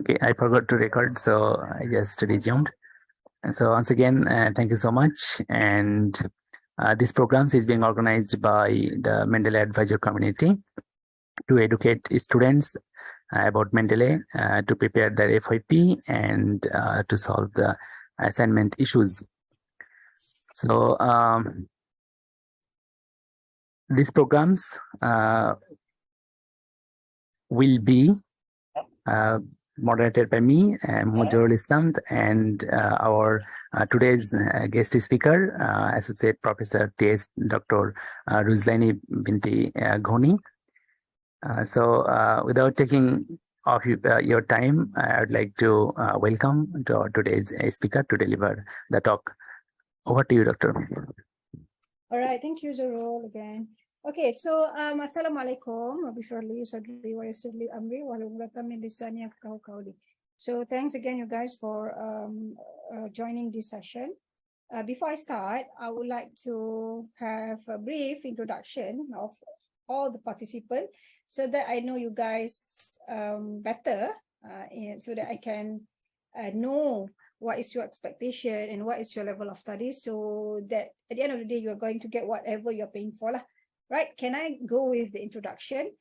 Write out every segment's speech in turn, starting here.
Okay, I forgot to record, so I just resumed. And so once again, thank you so much. And this program is being organized by the Mendeley Advisor Community to educate students about Mendeley, to prepare their FYP and to solve the assignment issues. So these programs will be moderated by me, Mujurul Islam, and our today's guest speaker, Associate Professor T.S. Dr. Ruzlaini Binti Ghoni. So without taking off your time, I would like to welcome to today's speaker to deliver the talk. Over to you, Doctor. All right, thank you, Zorul, again. Okay, so Assalamualikum. So thanks again, you guys, for joining this session. Before I start, I would like to have a brief introduction of all the participants so that I know you guys better, so that I can know what is your expectation and what is your level of study, so that at the end of the day, you are going to get whatever you're paying for. Right? Can I go with the introduction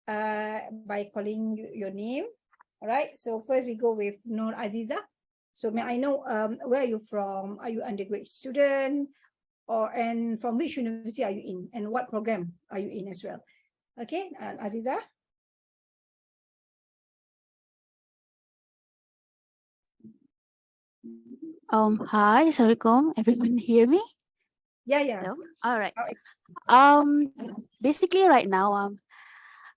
by calling your name? All right. So first we go with Nur Aziza. So may I know where are you from? Are you undergraduate student? And from which university are you in? And what program are you in as well? Okay, Aziza. Hi, Assalamualaikum. Everyone hear me? Yeah. Hello? All right. Basically right now,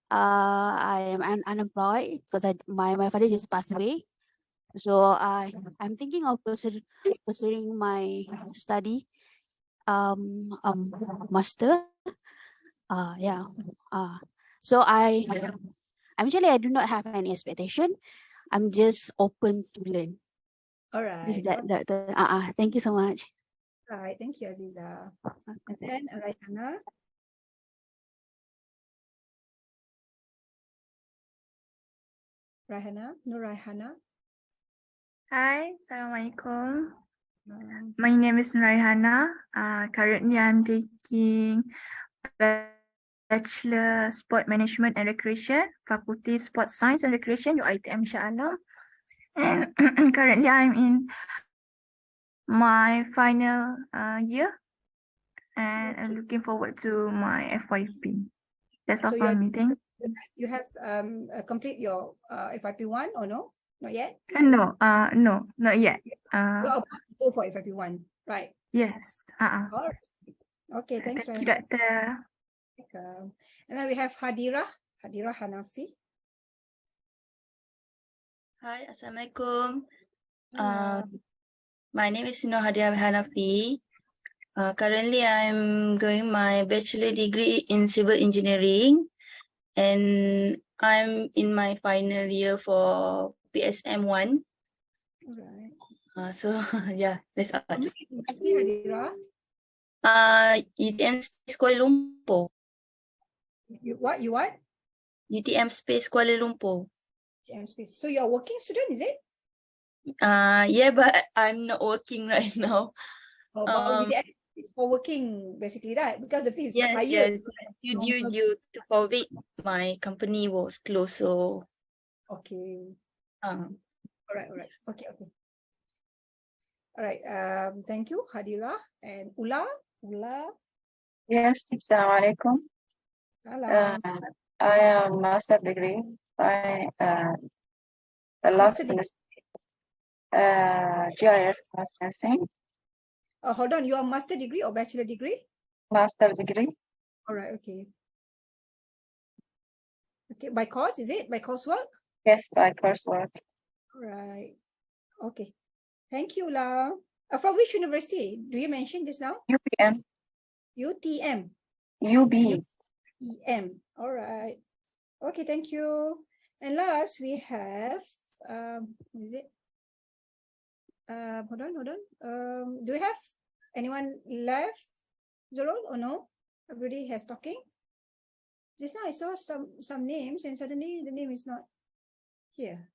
I am unemployed because my father just passed away. So I'm thinking of pursuing my study, master. So I do not have any expectation. I'm just open to learn. All right. Just thank you so much. All right, thank you, Aziza. And then Raihana. Nur Raihana. Hi, Assalamualaikum. My name is Raihana. Currently, I'm taking Bachelor Sport Management and Recreation, Faculty Sports Science and Recreation, UiTM insyaAllah. And currently, I'm in my final year, and I'm looking forward to my FYP. That's all from me. Thank you. You have complete your FYP 1 or no? Not yet? No, not yet. You're about to go for FYP 1, right? Yes. All right. Okay, thanks. Thank you, Doctor. And then we have Hadira Hanafi. Hi, Assalamualaikum. My name is Nur Hadira Hanafi. Currently, I'm going my bachelor degree in civil engineering, and I'm in my final year for PSM 1. All right. So yeah, that's all. University, Hadira? UTM Space Kuala Lumpur. You what? UTM Space Kuala Lumpur. UTM Space. So you're a working student, is it? Yeah, but I'm not working right now. UTM is for working, basically, right? Because the fee is higher. Yes. Due to COVID, my company was closed, so. Okay. All right. Okay. All right. Thank you, Hadira. And Ula. Yes, Assalamualaikum. Hello. I am master degree by the last semester, GIS processing. Hold on, you are master degree or bachelor degree? Master degree. All right, okay. Okay, by course, is it? By coursework? Yes, by coursework. All right. Okay. Thank you, La. From which university? Do you mention this now? UPM. UTM. UTM. All right. Okay, thank you. And last, we have, what is it? Hold on. Do we have anyone left, Zorul, or no? Everybody has talking. Just now I saw some names, and suddenly the name is not here.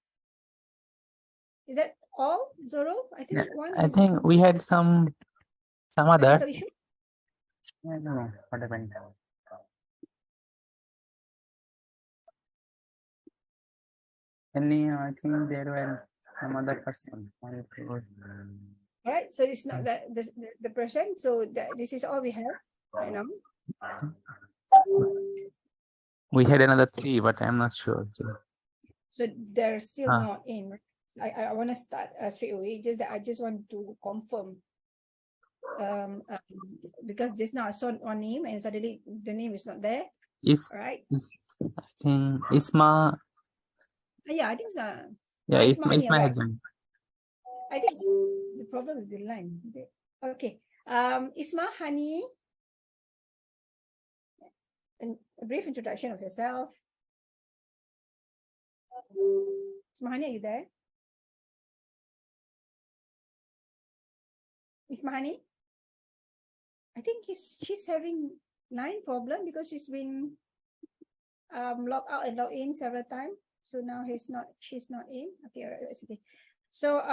Is that all, Zoro? I think Yeah, one I is think we had some technical others. issue. I don't know what happened. I think there were some other person. All right, so it's not that the person. So this is all we have right now. We had another 3, but I'm not sure. actually. So they're still Ah. not in. I want to start straight away. Just that I just want to confirm. Because just now I saw one name and suddenly the name is not there. All right. I think Isma. Yeah, I think so. Yeah, Isma Hani, Isma right? has joined. I think the problem is the line. Okay. Isma Hani, a brief introduction of yourself. Isma Hani, are you there? Isma Hani? I think she's having line problem because she's been logged out and logged in several times. So now she's not in. Okay, all right, that's okay. So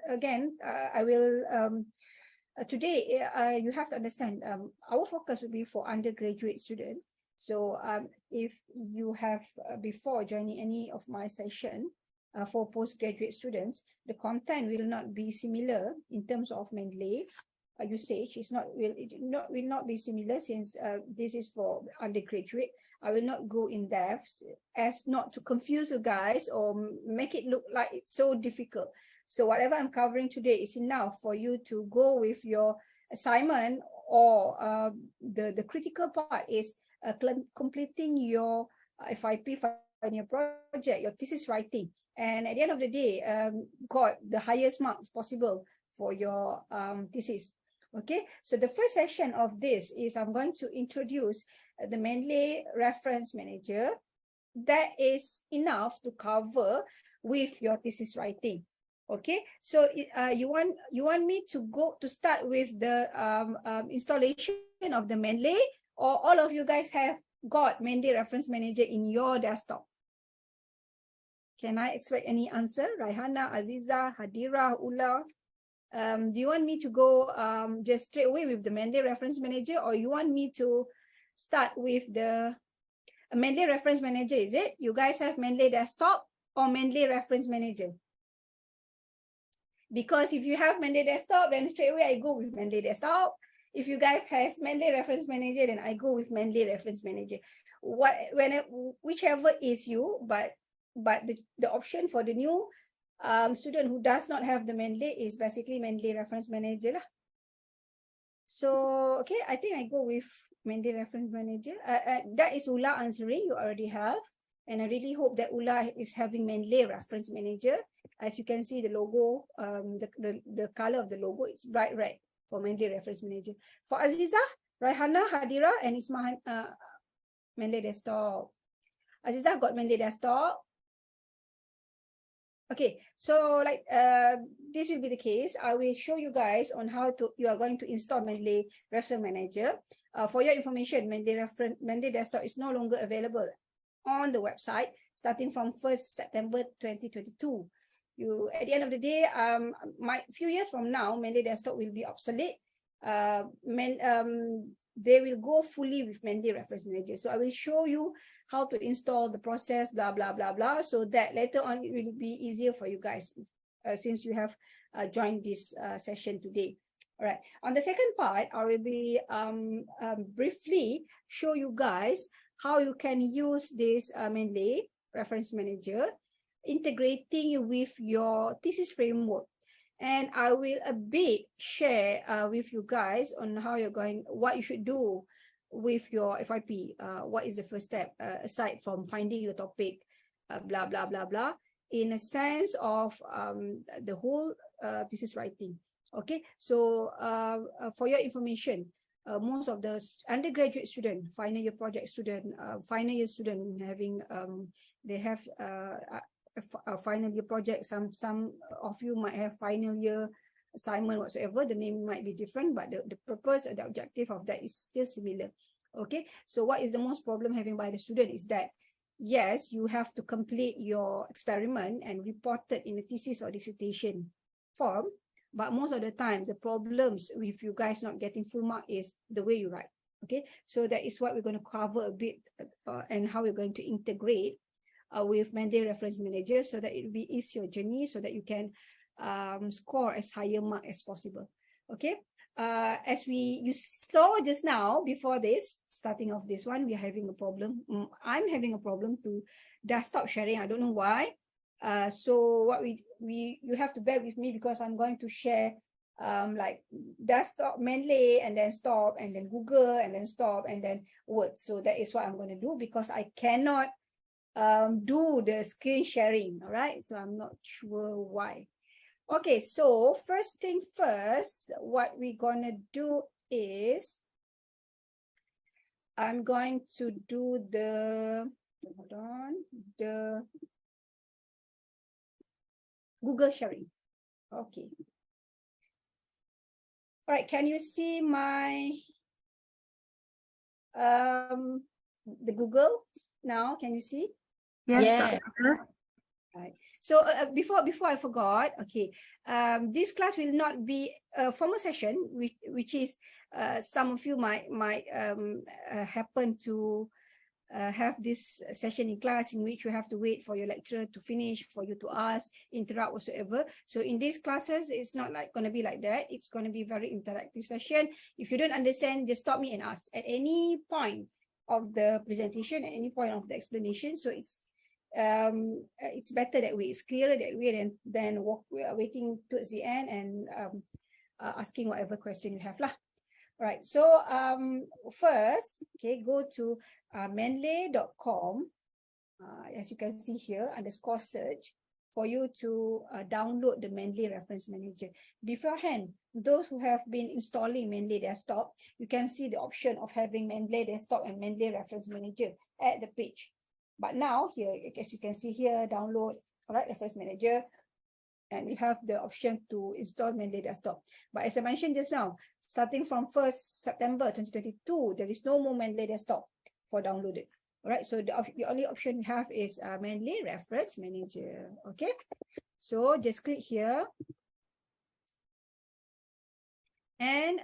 again, I will today you have to understand our focus will be for undergraduate students. So if you have before joining any of my session for postgraduate students, the content will not be similar in terms of Mendeley usage. Will not be similar since this is for undergraduate. I will not go in depth as not to confuse you guys or make it look like it's so difficult. So whatever I'm covering today is enough for you to go with your assignment, or the critical part is completing your FYP final project, your thesis writing. And at the end of the day, got the highest marks possible for your thesis. Okay, so the first session of this is I'm going to introduce the Mendeley Reference Manager. That is enough to cover with your thesis writing. Okay, so you want me to start with the installation of the Mendeley, or all of you guys have got Mendeley Reference Manager in your desktop? Can I expect any answer? Raihana, Aziza, Hadira, Ula. Do you want me to go just straight away with the Mendeley Reference Manager, or you want me to start with the Mendeley Reference Manager? Is it you guys have Mendeley Desktop or Mendeley Reference Manager? Because if you have Mendeley Desktop, then straight away I go with Mendeley Desktop. If you guys has Mendeley Reference Manager, then I go with Mendeley Reference Manager. Whichever is you, but the option for the new student who does not have the Mendeley is basically Mendeley Reference Manager lah. So okay, I think I go with Mendeley Reference Manager. That is Ula answering. You already have, and I really hope that Ula is having Mendeley Reference Manager. As you can see, the logo, the color of the logo is bright red for Mendeley Reference Manager. For Aziza, Raihana, Hadira, and Ismahan, Mendeley Desktop. Aziza got Mendeley Desktop. Okay, so like this will be the case. I will show you guys on how you are going to install Mendeley Reference Manager. For your information, Mendeley Desktop is no longer available on the website starting from 1st September 2022. At the end of the day, few years from now, Mendeley Desktop will be obsolete. They will go fully with Mendeley Reference Manager. So I will show you how to install the process, blah, blah, blah, blah, so that later on it will be easier for you guys since you have joined this session today. All right. On the second part, I will be briefly show you guys how you can use this Mendeley Reference Manager, integrating with your thesis framework. And I will a bit share with you guys on how what you should do with your FYP. What is the first step aside from finding your topic, blah, blah, blah, blah, in a sense of the whole thesis writing. Okay, so for your information, most of the undergraduate student, final year project student, final year student having, they have a final year project. Some of you might have final year assignment whatsoever. The name might be different, but the purpose and the objective of that is still similar. Okay, so what is the most problem having by the student is that yes, you have to complete your experiment and report it in a thesis or dissertation form. But most of the time, the problems with you guys not getting full mark is the way you write. Okay, so that is what we're going to cover a bit and how we're going to integrate with Mendeley Reference Manager so that it will be easier journey so that you can score as higher mark as possible. Okay, as you saw just now before this, starting off this one, we are having a problem. I'm having a problem to desktop sharing. I don't know why. So what you have to bear with me because I'm going to share like desktop Mendeley and then stop and then Google and then stop and then words. So that is what I'm going to do because I cannot do the screen sharing. All right, so I'm not sure why. Okay, so first thing first, what we're gonna do is I'm going to do the Google sharing. Okay. All right, can you see my the Google now? Can you see? Yes, Yeah. Doctor. Right. So before I forgot, okay, this class will not be a formal session, which is some of you might happen to have this session in class in which you have to wait for your lecturer to finish for you to ask, interrupt whatsoever. So in these classes, it's not like going to be like that. It's going to be very interactive session. If you don't understand, just stop me and ask at any point of the presentation, at any point of the explanation. So it's better that way. It's clearer that way than waiting towards the end and asking whatever question you have lah. All right, so first, okay, go to mendeley.com, as you can see here, _ search, for you to download the Mendeley Reference Manager. Beforehand, those who have been installing Mendeley Desktop, you can see the option of having Mendeley Desktop and Mendeley Reference Manager at the page. But now here, as you can see here, download, all right, Reference Manager, and you have the option to install Mendeley Desktop. But as I mentioned just now, starting from 1st September 2022, there is no more Mendeley Desktop for downloaded. All right, so the only option you have is Mendeley Reference Manager. Okay, so just click here. And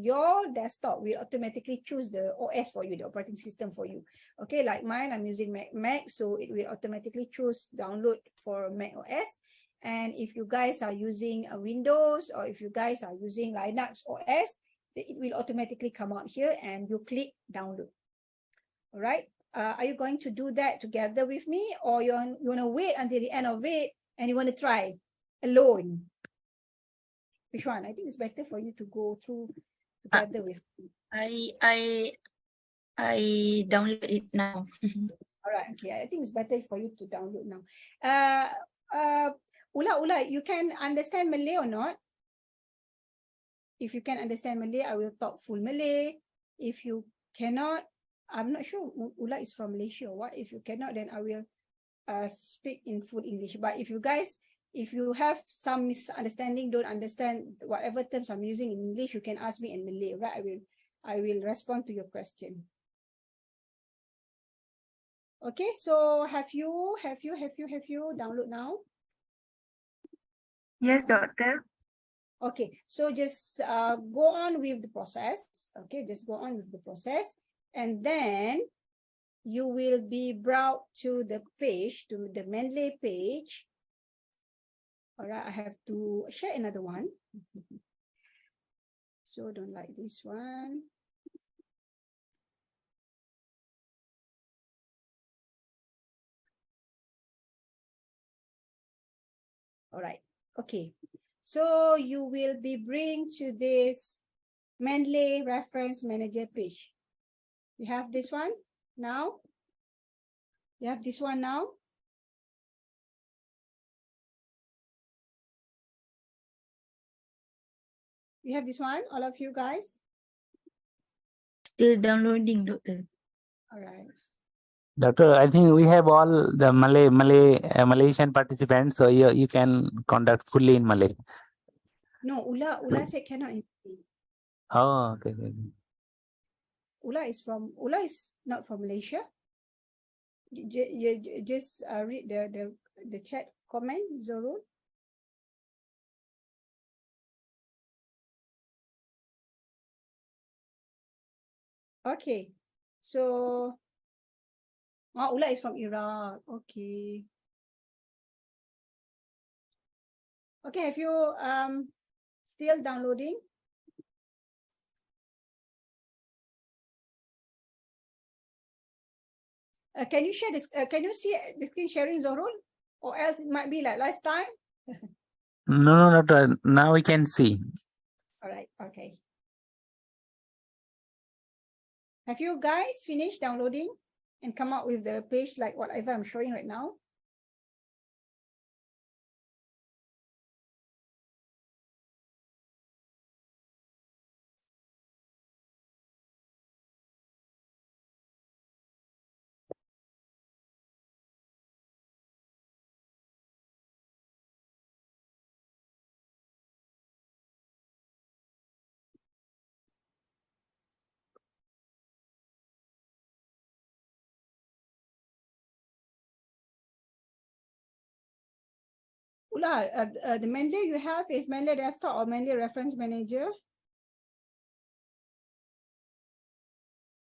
your desktop will automatically choose the OS for you, the operating system for you. Okay, like mine, I'm using Mac, so it will automatically choose download for Mac OS. And if you guys are using Windows or if you guys are using Linux OS, it will automatically come out here and you click download. All right, are you going to do that together with me, or you want to wait until the end of it and you want to try alone? Which one? I think it's better for you to go through together with me. I download it now. All right, okay. I think it's better for you to download now. Ula, you can understand Malay or not? If you can understand Malay, I will talk full Malay. If you cannot, I'm not sure Ula is from Malaysia or what. If you cannot, then I will speak in full English. But if you have some misunderstanding, don't understand whatever terms I'm using in English, you can ask me in Malay, right? I will respond to your question. Okay, so have you download now? Yes, Doctor. Okay, so just go on with the process. Okay, just go on with the process, and then you will be brought to the page, to the Mendeley page. All right, I have to share another one. So don't like this one. All right, okay. So you will be bring to this Mendeley Reference Manager page. You have this one now? You have this one now? You have this one, all of you guys? Still downloading, Doctor. All right. Doctor, I think we have all the Malaysian participants, so you can conduct fully in Malay. No, Ula said cannot. Oh, okay. Ula is not from Malaysia. You just read the chat comment, Zorul. Okay, so Ula is from Iraq. Okay. Okay, have you still downloading? Can you share this? Can you see the screen sharing, Zorul? Or else it might be like last time. No, not now we can see. All right, okay. Have you guys finished downloading and come up with the page like whatever I'm showing right now? Ula, the Mendeley you have is Mendeley Desktop or Mendeley Reference Manager?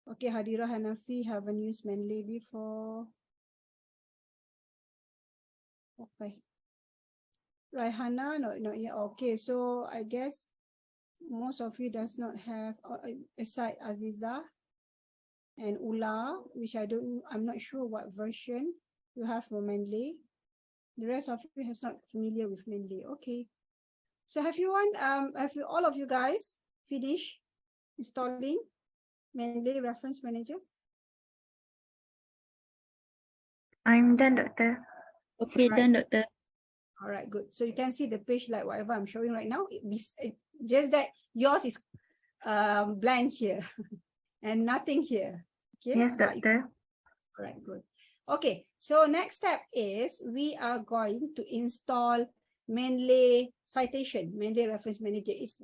Okay, Hadira Hanafi haven't used Mendeley before. Okay. Raihana, not yet. Okay, so I guess most of you does not have, aside Aziza and Ula, which I'm not sure what version you have for Mendeley. The rest of you is not familiar with Mendeley. Okay. So have all of you guys finished installing Mendeley Reference Manager? I'm done, Doctor. Okay, Right. done, Doctor. All right, good. So you can see the page like whatever I'm showing right now. Just that yours is blank here and nothing here. Okay. Yes, Doctor. All right, good. Okay, so next step is we are going to install Mendeley Citation, Mendeley Reference Manager. It's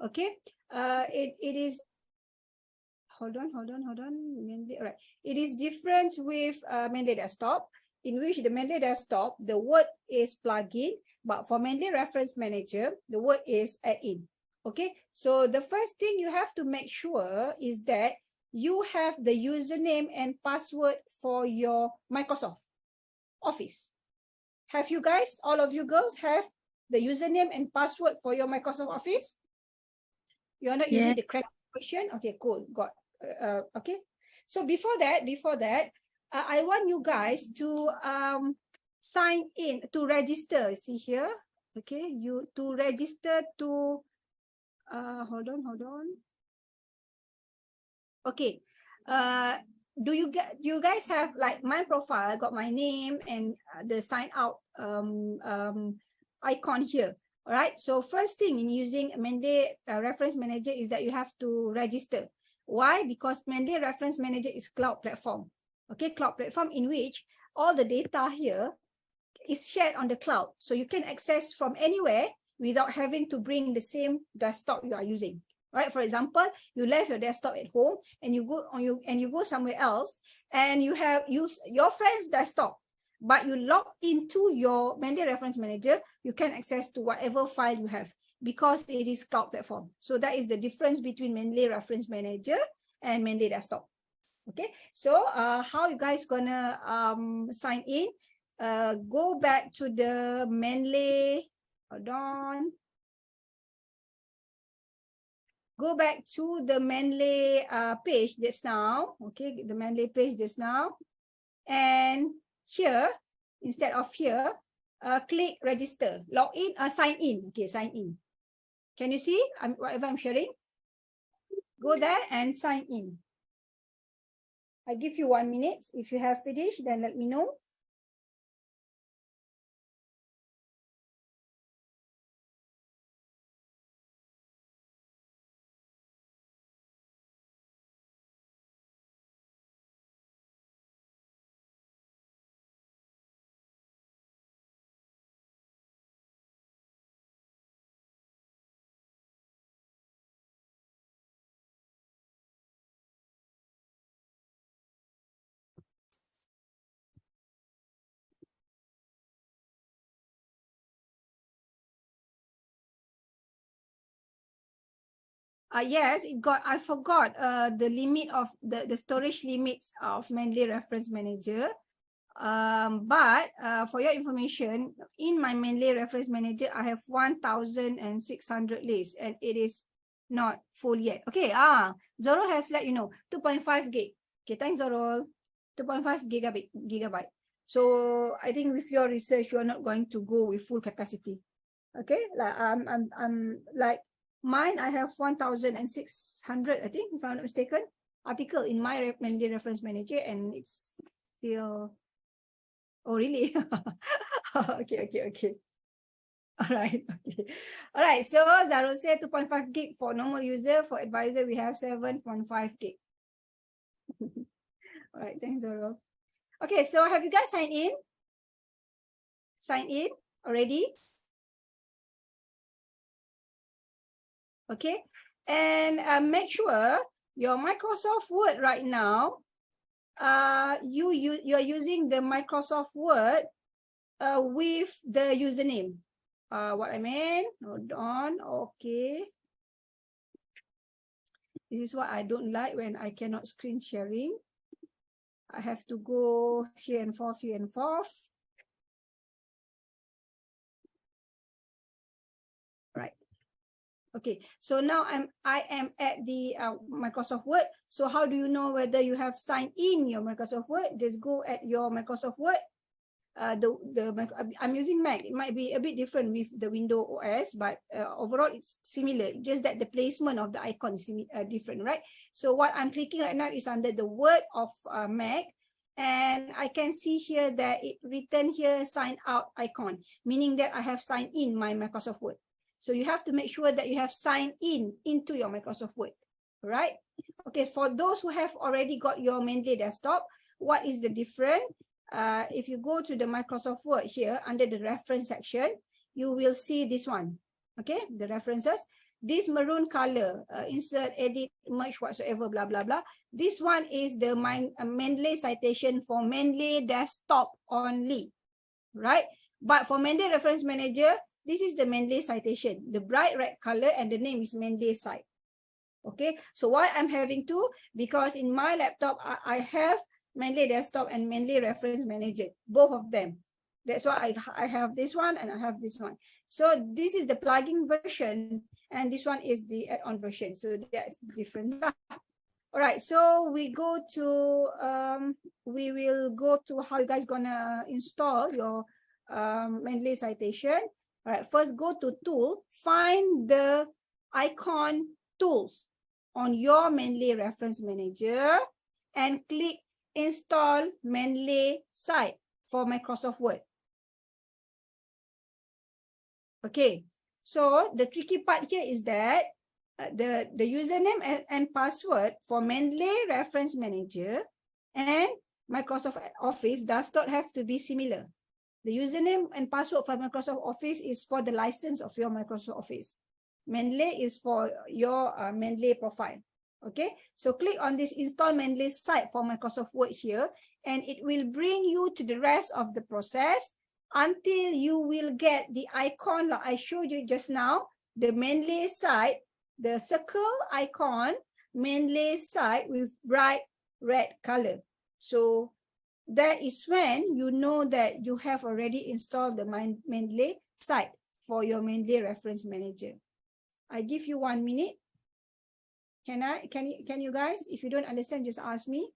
okay. It is. Hold on. Mendeley, all right. It is different with Mendeley Desktop, in which the Mendeley Desktop, the word is plugin, but for Mendeley Reference Manager, the word is add-in. Okay, so the first thing you have to make sure is that you have the username and password for your Microsoft Office. Have you guys, all of you girls, have the username and password for your Microsoft Office? You're not using the correct question? Okay, cool, got. Okay, so before that, I want you guys to sign in, to register. See here, okay, you to register to hold on. Okay, do you guys have like my profile? I got my name and the sign out icon here. All right, so first thing in using Mendeley Reference Manager is that you have to register. Why? Because Mendeley Reference Manager is cloud platform. Okay, cloud platform in which all the data here is shared on the cloud. So you can access from anywhere without having to bring the same desktop you are using. Right? For example, you left your desktop at home and you go somewhere else and you have used your friend's desktop, but you log into your Mendeley Reference Manager, you can access to whatever file you have because it is cloud platform. So that is the difference between Mendeley Reference Manager and Mendeley Desktop. Okay, so how you guys gonna sign in? Go back to the Mendeley, hold on. Go back to the Mendeley page just now. Okay, the Mendeley page just now. And here, instead of here, click register, log in, sign in. Okay, sign in. Can you see whatever I'm sharing? Go there and sign in. I give you 1 minute. If you have finished, then let me know. Yes, it got, I forgot the limit of the storage limits of Mendeley Reference Manager. But for your information, in my Mendeley Reference Manager, I have 1,600 lists and it is not full yet. Okay, Zorol has let you know, 2.5 gig. Okay, thanks Zorol, 2.5 gigabyte. So I think with your research, you are not going to go with full capacity. Okay, like I'm like mine, I have 1,600, I think, if I'm not mistaken, article in my Mendeley Reference Manager, and it's still. Oh, really? Okay. All right. Okay. All right. So Zaro said 2.5 gig for normal user. For advisor, we have 7.5 gig. All right. Thanks, Zaro. Okay. So have you guys signed in? Signed in already? Okay. And make sure your Microsoft Word right now, you are using the Microsoft Word with the username. What I mean, hold on. Okay, this is what I don't like when I cannot screen sharing. I have to go here and forth. Right. Okay, so now I am at the Microsoft Word. So how do you know whether you have signed in your Microsoft Word? Just go at your Microsoft Word. I'm using Mac. It might be a bit different with the Windows OS, but overall it's similar. Just that the placement of the icon is different, right? So what I'm clicking right now is under the Word of Mac, and I can see here that it written here sign out icon, meaning that I have signed in my Microsoft Word. So you have to make sure that you have signed into your Microsoft Word, right? Okay, for those who have already got your Mendeley desktop, what is the difference? If you go to the Microsoft Word here under the reference section, you will see this one. Okay, the references. This maroon color, insert, edit, merge, whatsoever, blah, blah, blah. This one is the Mendeley citation for Mendeley desktop only, right? But for Mendeley Reference Manager, this is the Mendeley citation, the bright red color, and the name is Mendeley site. Okay, so why I'm having two? Because in my laptop, I have Mendeley Desktop and Mendeley Reference Manager, both of them. That's why I have this one and I have this one. So this is the plugin version and this one is the add-on version. So that's different. All right, so we will go to how you guys gonna install your Mendeley citation. All right, first go to Tool, find the icon Tools on your Mendeley Reference Manager and click Install Mendeley site for Microsoft Word. Okay, so the tricky part here is that the username and password for Mendeley Reference Manager and Microsoft Office does not have to be similar. The username and password for Microsoft Office is for the license of your Microsoft Office. Mendeley is for your Mendeley profile. Okay, so click on this Install Mendeley site for Microsoft Word here, and it will bring you to the rest of the process until you will get the icon like I showed you just now, the Mendeley site, the circle icon, Mendeley site with bright red color. So that is when you know that you have already installed the Mendeley site for your Mendeley Reference Manager. I give you 1 minute. Can you guys, if you don't understand, just ask me.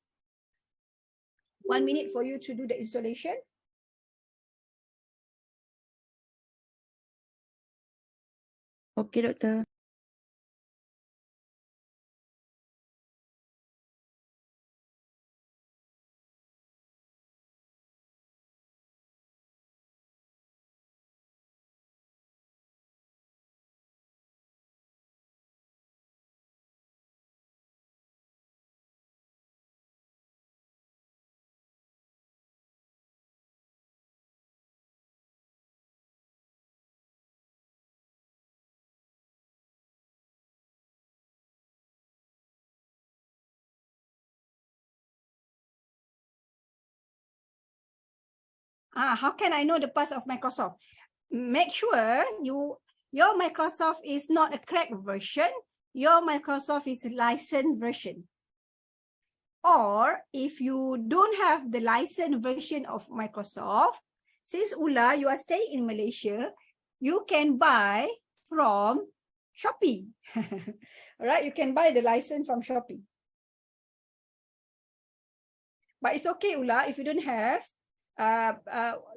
1 minute for you to do the installation. Okay, Doctor. How can I know the pass of Microsoft? Make sure your Microsoft is not a cracked version. your Microsoft is licensed version. Or if you don't have the licensed version of Microsoft, since Ula, you are staying in Malaysia, you can buy from Shopee. All right, you can buy the license from Shopee. But it's okay, Ula, if you don't have,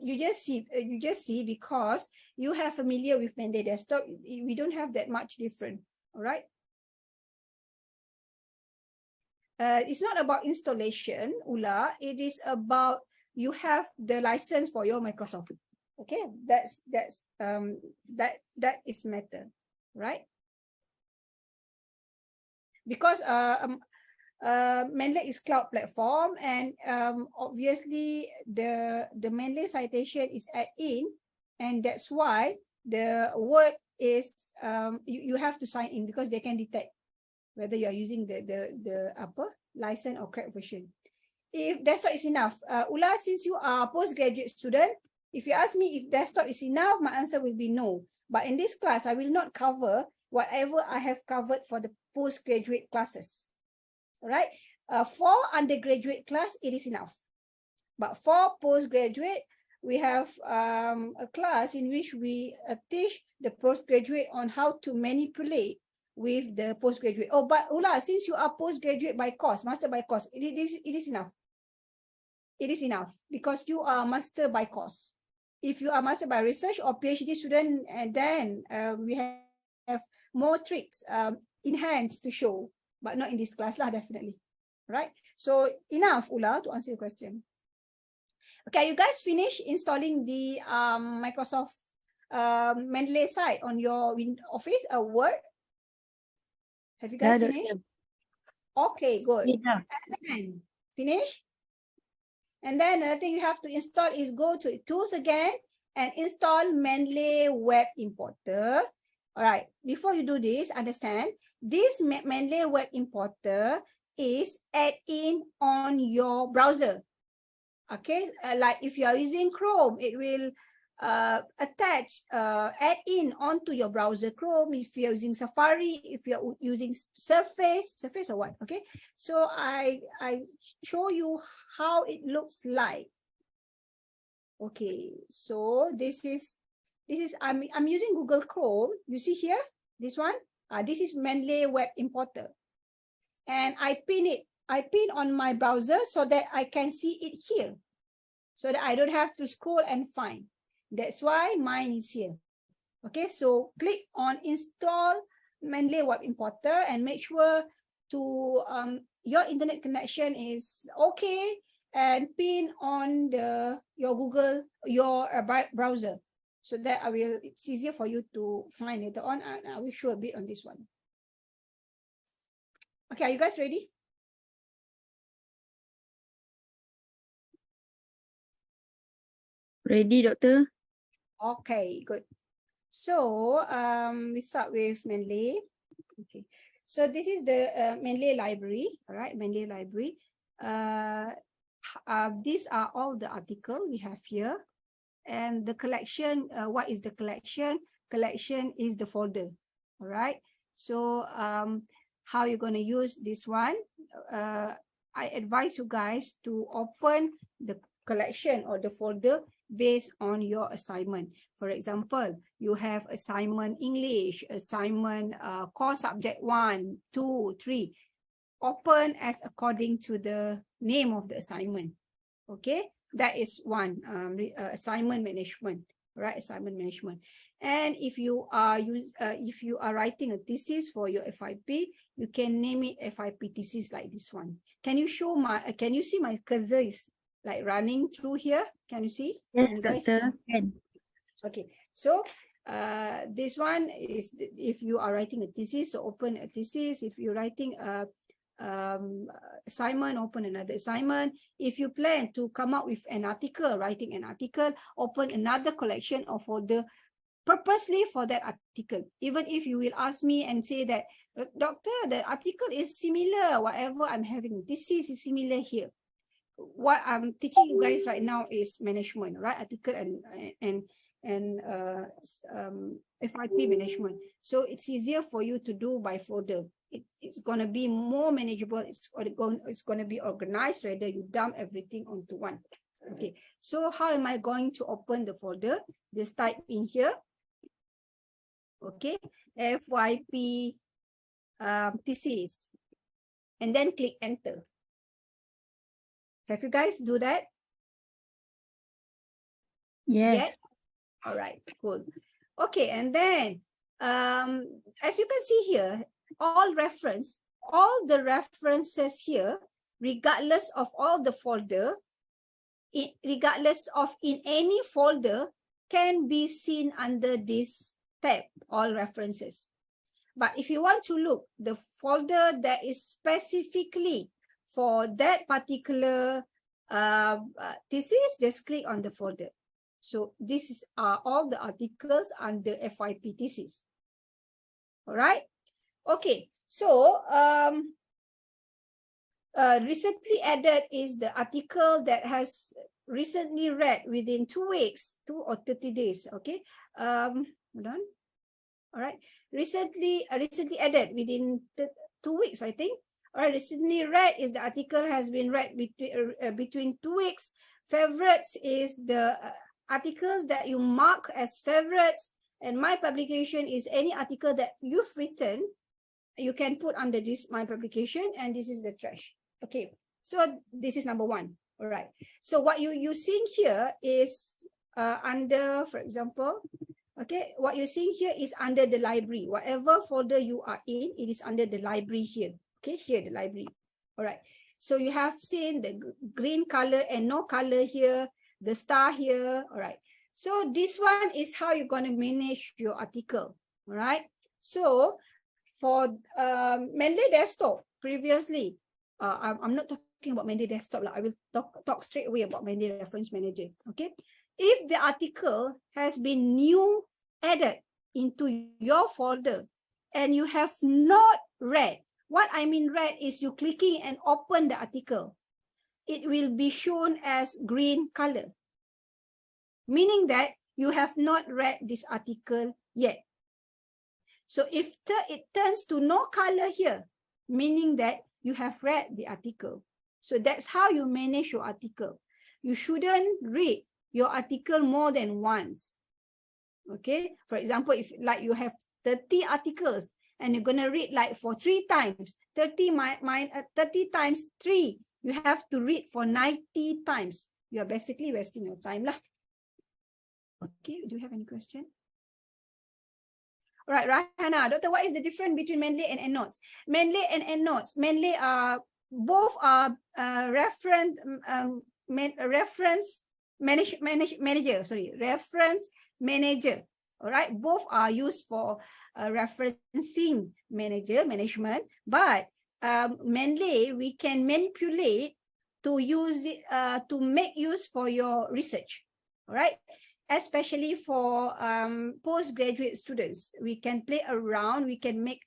you just see because you have familiar with Mendeley Desktop, we don't have that much different. All right. It's not about installation, Ula. It is about you have the license for your Microsoft. Okay, that is matter, right? Because Mendeley is cloud platform, and obviously the Mendeley citation is add-in, and that's why the word is you have to sign in because they can detect whether you are using the upper license or cracked version. If desktop is enough, Ula, since you are a postgraduate student, if you ask me if desktop is enough, my answer will be no. But in this class, I will not cover whatever I have covered for the postgraduate classes. All right. For undergraduate class, it is enough. But for postgraduate, we have a class in which we teach the postgraduate on how to manipulate with the postgraduate. Oh, but Ula, since you are postgraduate by course, master by course, it is enough. It is enough because you are master by course. If you are master by research or PhD student, and then we have more tricks enhanced to show, but not in this class lah, definitely. Right? So enough, Ula, to answer your question. Okay, you guys finish installing the Microsoft Mendeley site on your Office Word? Have you guys finished? Okay, good. And then finish. And then another thing you have to install is go to Tools again and install Mendeley Web Importer. All right, before you do this, understand this Mendeley Web Importer is add-in on your browser. Okay, like if you are using Chrome, it will attach add-in onto your browser Chrome. If you're using Safari, if you're using Surface or what? Okay, so I show you how it looks like. Okay, so this is I'm using Google Chrome. You see here, this one. This is Mendeley Web Importer, and I pin on my browser so that I can see it here, so that I don't have to scroll and find. That's why mine is here. Okay, so click on install Mendeley Web Importer and make sure to your internet connection is okay, and pin on your browser, so that it's easier for you to find later on. And I will show a bit on this one. Okay, are you guys ready? Ready, Doctor? Okay, good. So we start with Mendeley. Okay, so this is the Mendeley library. All right, Mendeley library. These are all the articles we have here, and the collection. What is the collection? Collection is the folder. All right. So how you're going to use this one? I advise you guys to open the collection or the folder based on your assignment. For example, you have assignment English, assignment core subject 1, 2, 3. Open as according to the name of the assignment. Okay, that is one assignment management, right? Assignment management. And if you are writing a thesis for your FYP, you can name it FYP thesis like this one. Can you show can you see my cursor is like running through here? Can you see? Yes, Doctor. Okay, so this one is if you are writing a thesis, so open a thesis. If you're writing a assignment, open another assignment. If you plan to come up with an article, writing an article, open another collection or folder purposely for that article. Even if you will ask me and say that, Doctor, the article is similar, whatever I'm having, this is similar here. What I'm teaching you guys right now is management, right? Article and and FYP management. So it's easier for you to do by folder. It's going to be more manageable. It's going to be organized rather you dump everything onto one. Okay, so how am I going to open the folder? Just type in here. Okay, FYP thesis, and then click enter. Have you guys do that? Yes. Yet? All right, cool. Okay, and then as you can see here, all the references here, regardless of all the folder, regardless of in any folder, can be seen under this tab, all references. But if you want to look the folder that is specifically for that particular thesis, just click on the folder. So this is all the articles under FYP thesis. All right. Okay. So recently added is the article that has recently read within 2 weeks, 2 or 30 days. Okay. Hold on. All right. Recently added within 2 weeks, I think. All right. Recently read is the article has been read between 2 weeks. Favorites is the articles that you mark as favorites, and my publication is any article that you've written, you can put under this my publication, and this is the trash. Okay, so this is number 1. All right, so what you're seeing here is under, for example, okay, what you're seeing here is under the library. Whatever folder you are in, it is under the library here. Okay, here the library. All right, so you have seen the green color and no color here, the star here. All right, so this one is how you're going to manage your article. All right, so for Mendeley Desktop previously, I'm not talking about Mendeley Desktop. I will talk straight away about Mendeley Reference Manager. Okay, if the article has been new added into your folder and you have not read, what I mean read is you clicking and open the article, it will be shown as green color, meaning that you have not read this article yet. So if it turns to no color here, meaning that you have read the article. So that's how you manage your article. You shouldn't read your article more than once. Okay, for example, if like you have 30 articles and you're going to read like for 3 times, 30 times 3, you have to read for 90 times. You are basically wasting your time lah. Okay, do you have any question? All right, Rahana, Doctor, what is the difference between Mendeley and EndNotes? Mendeley and EndNotes, Mendeley are both are reference manager. All right, both are used for referencing management, but Mendeley we can manipulate to use it to make use for your research. All right, especially for postgraduate students, we can play around, we can make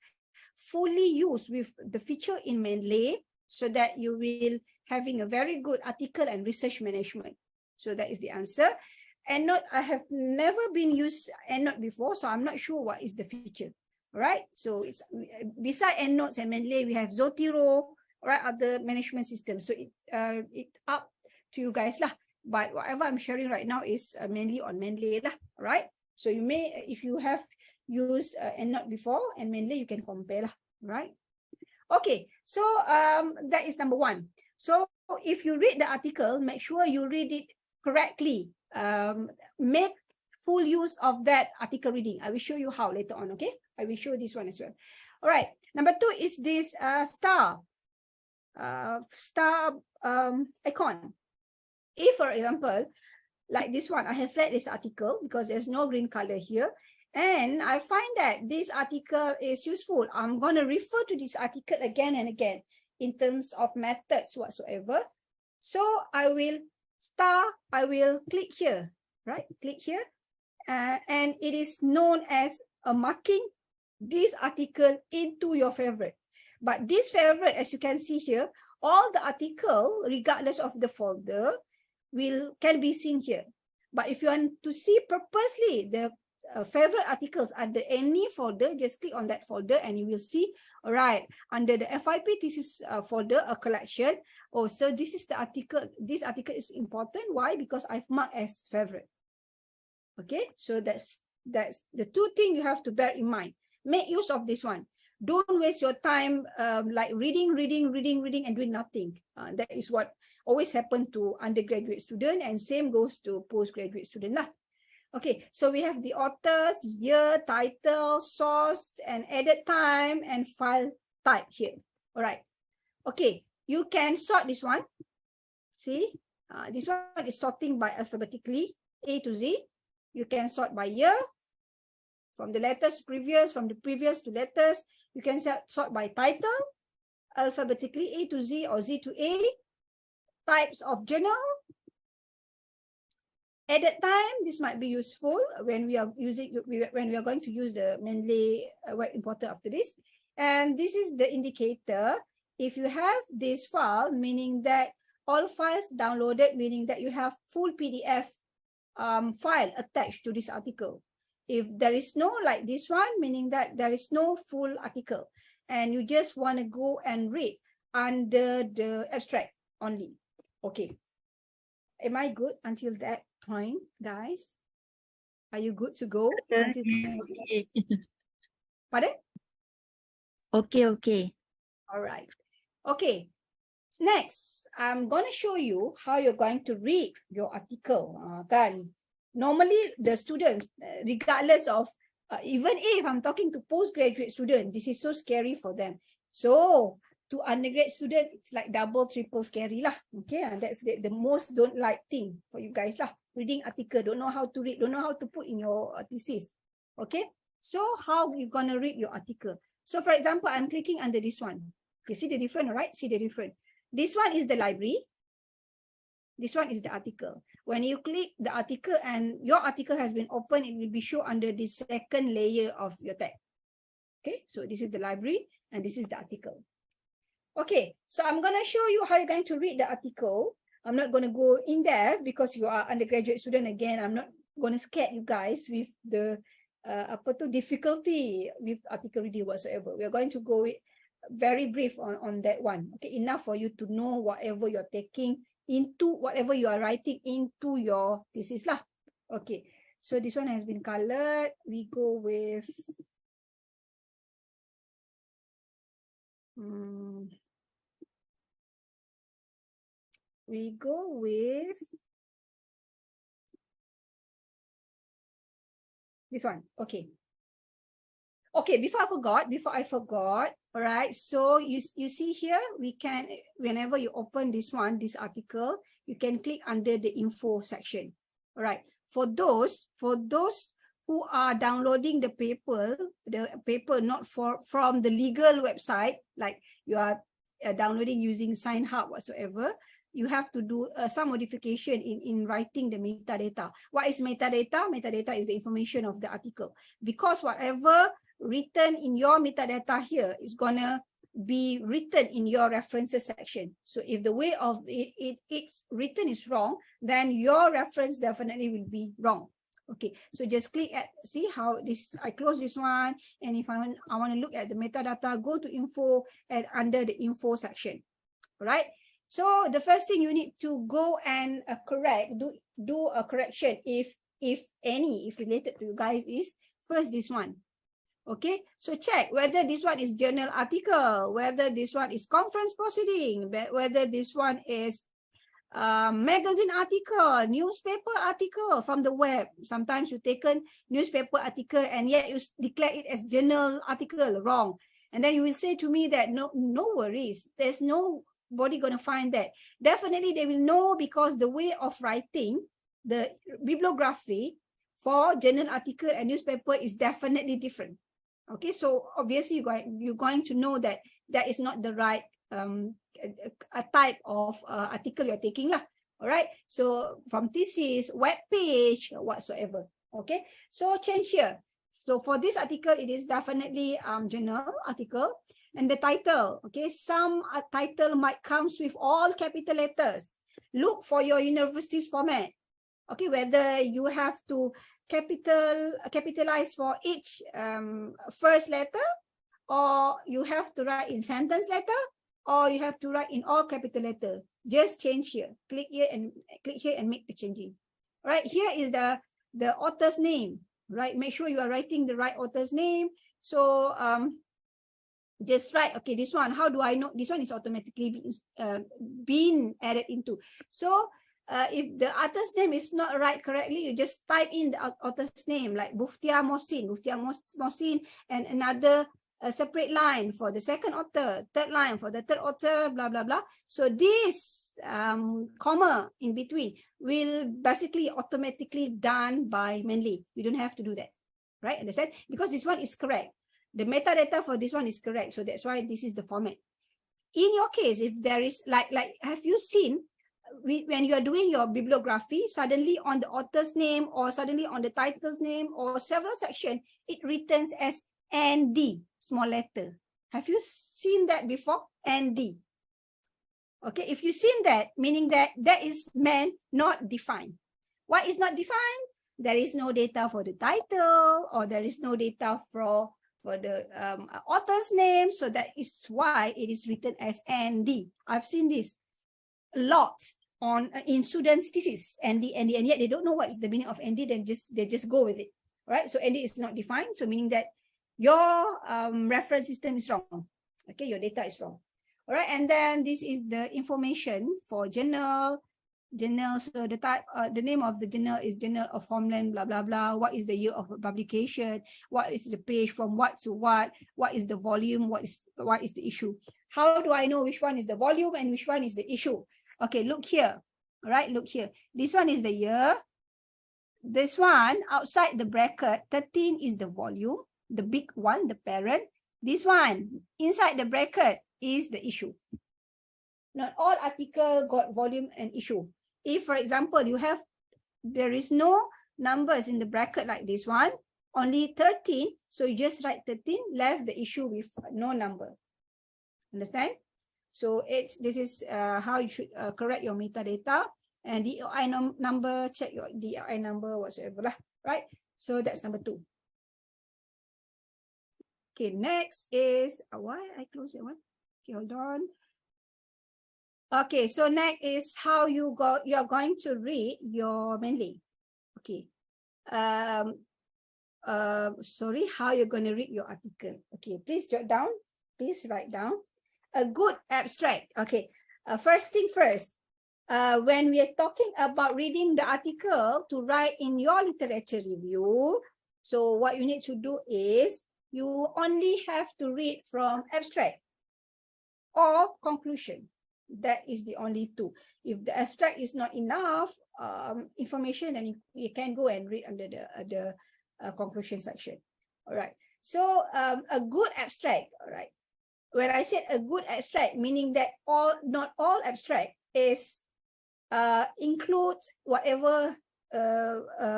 fully use with the feature in Mendeley so that you will having a very good article and research management. So that is the answer. EndNote, I have never been used EndNote before, so I'm not sure what is the feature. All right, so it's beside EndNotes and Mendeley, we have Zotero, right, other management systems. So it up to you guys lah. But whatever I'm sharing right now is mainly on Mendeley lah. All right, so you may, if you have used EndNote before and Mendeley, you can compare lah. Right. Okay, so that is number 1. So if you read the article, make sure you read it correctly. Make full use of that article reading. I will show you how later on. Okay, I will show this one as well. All right, number 2 is this star icon. If, for example, like this one, I have read this article because there's no green color here, and I find that this article is useful. I'm going to refer to this article again and again in terms of methods whatsoever. So I will click here, right? Click here, and it is known as a marking this article into your favorite. But this favorite, as you can see here, all the article, regardless of the folder, can be seen here. But if you want to see purposely the favorite articles under any folder, just click on that folder and you will see, all right, under the FYP thesis folder, a collection. Oh, so this is the article. This article is important. Why? Because I've marked as favorite. Okay, so that's the two things you have to bear in mind. Make use of this one. Don't waste your time like reading and doing nothing. That is what always happen to undergraduate student, and same goes to postgraduate student lah. Okay, so we have the authors, year, title, source, and added time, and file type here. All right. Okay, you can sort this one. See, this one is sorting by alphabetically, A to Z. You can sort by year, from the letters to previous, from the previous to letters. You can sort by title, alphabetically A to Z or Z to A, types of journal, added time. This might be useful when we are going to use the Mendeley web importer after this. And this is the indicator. If you have this file, meaning that all files downloaded, meaning that you have full PDF file attached to this article. If there is no like this one, meaning that there is no full article and you just want to go and read under the abstract only. Okay. Am I good until that point, guys? Are you good to go? Until Okay. Pardon? Okay. All right. Okay. Next, I'm going to show you how you're going to read your article. Normally, the students, regardless of, even if I'm talking to postgraduate students, this is so scary for them. So, to undergraduate student, it's like double, triple scary lah. Okay, and that's the most don't like thing for you guys lah. Reading article, don't know how to read, don't know how to put in your thesis. Okay, so how you gonna read your article? So, for example, I'm clicking under this one. You see the difference, right? See the difference. This one is the library. This one is the article. When you click the article and your article has been opened, it will be shown under the second layer of your tag. Okay, so this is the library and this is the article. Okay, so I'm going to show you how you're going to read the article. I'm not going to go in there because you are undergraduate student again. I'm not going to scare you guys with the difficulty with article reading whatsoever. We're going to go very brief on that one. Okay, enough for you to know whatever you're taking into, whatever you are writing into your thesis lah. Okay, so this one has been colored. We go with this one. Okay. Okay, before I forgot, all right, so you see here, we can, whenever you open this one, this article, you can click under the info section. All right, for those who are downloading the paper not from the legal website, like you are downloading using SignHub whatsoever, you have to do some modification in writing the metadata. What is metadata? Metadata is the information of the article, because whatever written in your metadata here is gonna be written in your references section. So if the way of it's written is wrong, then your reference definitely will be wrong. Okay, so just click at, see how this, I close this one, and if I want to look at the metadata, go to info and under the info section. All right, so the first thing you need to go and correct, do a correction if any, if related to you guys, is first this one. Okay, so check whether this one is journal article, whether this one is conference proceeding, whether this one is magazine article, newspaper article from the web. Sometimes you taken newspaper article and yet you declare it as journal article, wrong. And then you will say to me that no worries, there's nobody gonna find that. Definitely they will know, because the way of writing, the bibliography for journal article and newspaper is definitely different. Okay, so obviously you're going to know that that is not the right a type of article you're taking lah. All right, so from thesis, web page, whatsoever. Okay, so change here. So for this article, it is definitely journal article. And the title, okay, some title might comes with all capital letters. Look for your university's format. Okay, whether you have to capitalize for each first letter, or you have to write in sentence letter, or you have to write in all capital letter. Just change here. Click here and make the changing. All right, here is the author's name. Right, make sure you are writing the right author's name. So just write, okay, this one, how do I know this one is automatically being added into? So if the author's name is not right correctly, you just type in the author's name, like Muftia Mohsin, and another separate line for the second author, third line for the third author, blah, blah, blah. So this comma in between will basically automatically done by Mendeley. You don't have to do that, right? Understand? Because this one is correct. The metadata for this one is correct. So that's why this is the format. In your case, if there is like have you seen when you are doing your bibliography, suddenly on the author's name or suddenly on the title's name or several section, it returns as ND, small letter. Have you seen that before? ND. Okay, if you've seen that, meaning that that is meant not defined. What is not defined? There is no data for the title, or there is no data for the author's name. So that is why it is written as ND. I've seen this a lot on in students' thesis, ND, and yet they don't know what is the meaning of ND. Then they just go with it, right? So ND is not defined. So meaning that your reference system is wrong. Okay, your data is wrong. All right, and then this is the information for journal. So the type, the name of the journal is Journal of Homeland, blah, blah, blah. What is the year of publication? What is the page from what to what? What is the volume? What is the issue? How do I know which one is the volume and which one is the issue? Okay, look here. All right, look here. This one is the year. This one outside the bracket, 13 is the volume, the big one, the parent. This one inside the bracket is the issue. Not all article got volume and issue. If, for example, there is no numbers in the bracket like this one, only 13, so you just write 13, left the issue with no number. Understand? So this is how you should correct your metadata, and the I number, check your DI number whatsoever lah, right? So that's number 2. Okay, next is why I close that one. Okay, hold on. Okay, so next is how you are going to read your Mendeley. Okay. Sorry, how you're going to read your article. Okay, please jot down. Please write down. A good abstract. Okay. First thing first. When we are talking about reading the article to write in your literature review, so what you need to do is you only have to read from abstract or conclusion. That is the only two. If the abstract is not enough information, then you can go and read under the conclusion section. All right. So a good abstract. All right. When I said a good abstract, meaning that not all abstract is include whatever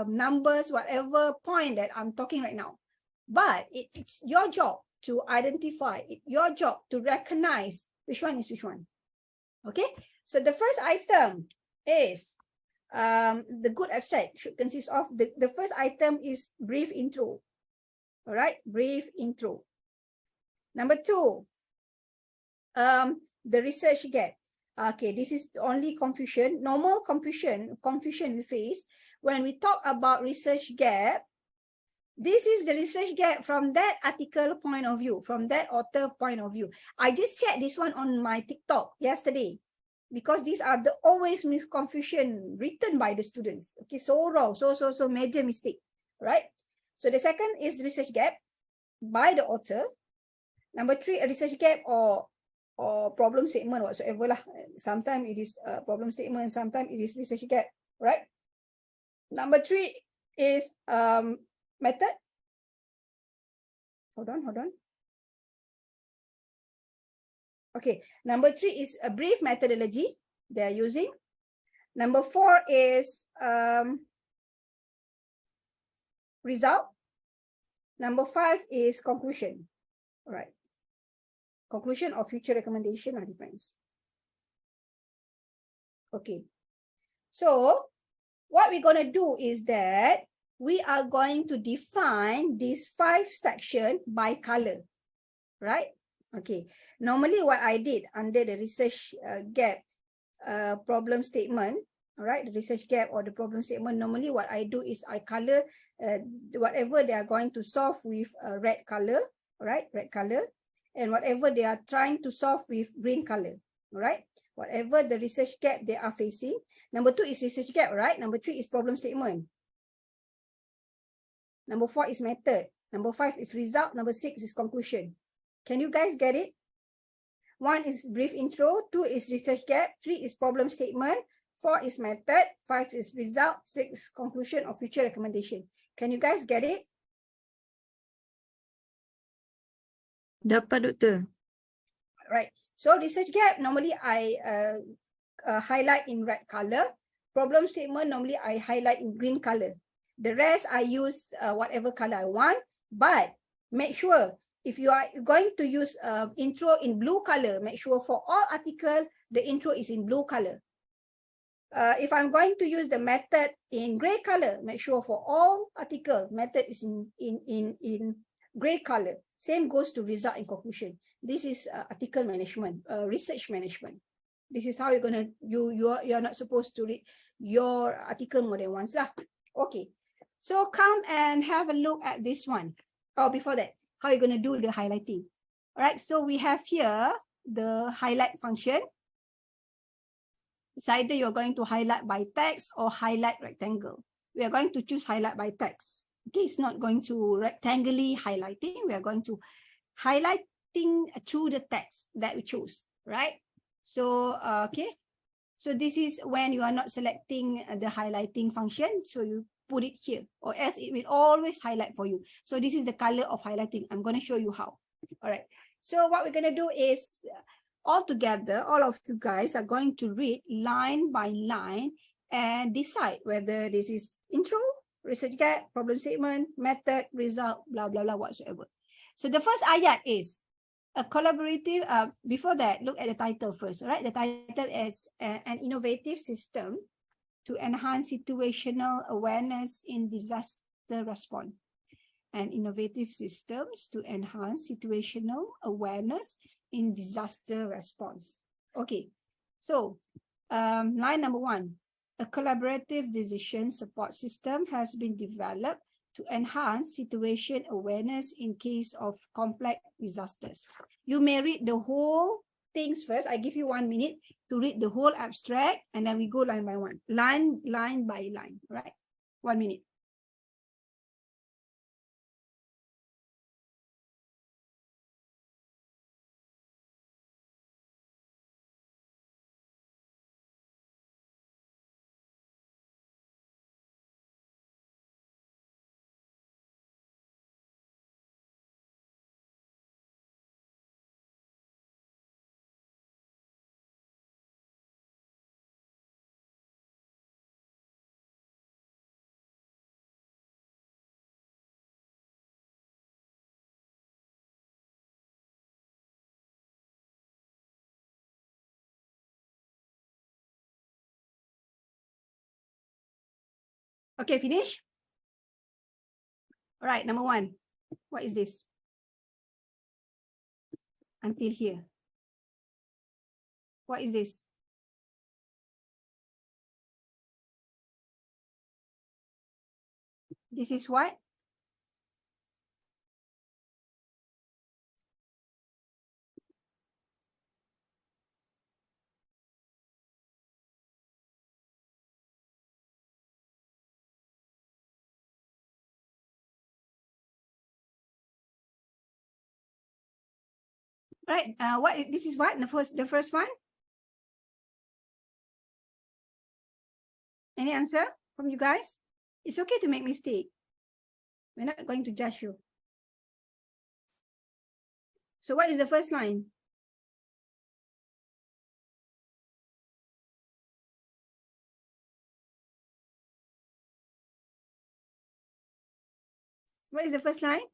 numbers, whatever point that I'm talking right now. But it's your job to identify, your job to recognize which one is which one. Okay, so the first item is the good abstract should consist of the first item is brief intro. All right, brief intro. Number 2, the research gap. Okay, this is the only confusion, normal confusion we face when we talk about research gap. This is the research gap from that article point of view, from that author point of view. I just shared this one on my TikTok yesterday because these are the always misconfusion written by the students. Okay, so wrong, so major mistake, right? So the second is research gap by the author. Number 3, a research gap or problem statement whatsoever lah. Sometimes it is a problem statement, sometimes it is research gap, right? Number 3 is method. Hold on. Okay, number 3 is a brief methodology they are using. Number 4 is result. Number 5 is conclusion. All right. Conclusion or future recommendation depends. Okay. So what we're going to do is that we are going to define these 5 sections by color, right? Okay, normally what I did under the research gap problem statement, all right, the research gap or the problem statement, normally what I do is I color whatever they are going to solve with red color, all right, red color, and whatever they are trying to solve with green color, all right, whatever the research gap they are facing. Number 2 is research gap, right? Number 3 is problem statement. Number 4 is method. Number 5 is result. Number 6 is conclusion. Can you guys get it? 1 is brief intro, 2 is research gap, 3 is problem statement, 4 is method, 5 is result, 6 conclusion or future recommendation. Can you guys get it? Dapat, Doktor. Right. So research gap, normally I highlight in red color. Problem statement, normally I highlight in green color. The rest I use whatever color I want, but make sure if you are going to use intro in blue color, make sure for all article, the intro is in blue color. If I'm going to use the method in gray color, make sure for all article, method is in gray color. Same goes to result and conclusion. This is article management, research management. This is how you're gonna, you're not supposed to read your article more than once lah. Okay, so come and have a look at this one. Oh, before that, how you're gonna do the highlighting. All right, so we have here the highlight function. It's either you're going to highlight by text or highlight rectangle. We are going to choose highlight by text. Okay, it's not going to rectangly highlighting. We are going to highlighting through the text that we choose, right? So, okay. So this is when you are not selecting the highlighting function. So you put it here, or else it will always highlight for you. So this is the color of highlighting. I'm going to show you how. All right. So what we're going to do is all together, all of you guys are going to read line by line and decide whether this is intro, research gap, problem statement, method, result, blah, blah, blah, whatsoever. So the first ayat is a collaborative, before that, look at the title first, all right? The title is an innovative system to enhance situational awareness in disaster response. And innovative systems to enhance situational awareness in disaster response. Okay, so line number 1, a collaborative decision support system has been developed to enhance situation awareness in case of complex disasters. You may read the whole things first. I give you 1 minute to read the whole abstract, and then we go line by line by line, right? 1 minute. Okay, finish? All right, number 1. What is this? Until here. What is this? This is what? Right. What this is what? The first one? Any answer from you guys? It's okay to make mistake. We're not going to judge you. So what is the first line? What is the first line?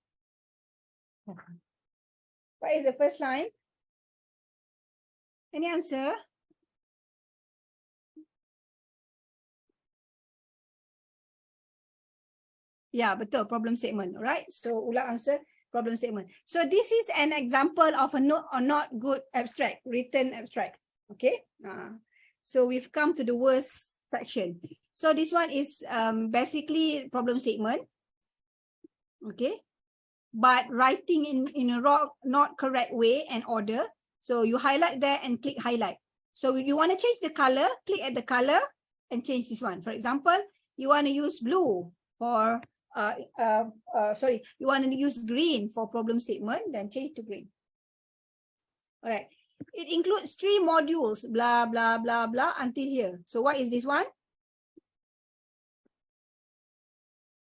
What is the first line? Any answer? Yeah, betul, problem statement. Alright, so Ula answer problem statement. So this is an example of a not or not good abstract, written abstract. Okay, so we've come to the worst section. So this one is basically problem statement. Okay, but writing in a not correct way and order. So you highlight there and click highlight. So you want to change the color, click at the color and change this one. For example, you want to use blue for you want to use green for problem statement, then change to green. All right. It includes 3 modules, blah, blah, blah, blah, until here. So what is this one?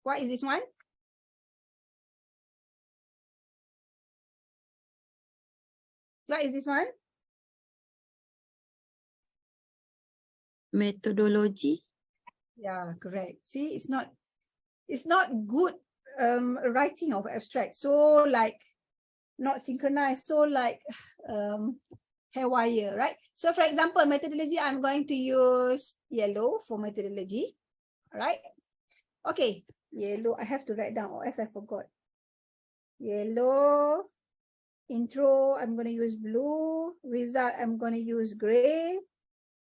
What is this one? What is this one? Methodology. Yeah, correct. See, it's not good writing of abstract. So like not synchronized, so like haywire, right? So for example, methodology, I'm going to use yellow for methodology. All right. Okay, yellow, I have to write down or else I forgot. Yellow. Intro, I'm going to use blue. Result, I'm going to use gray.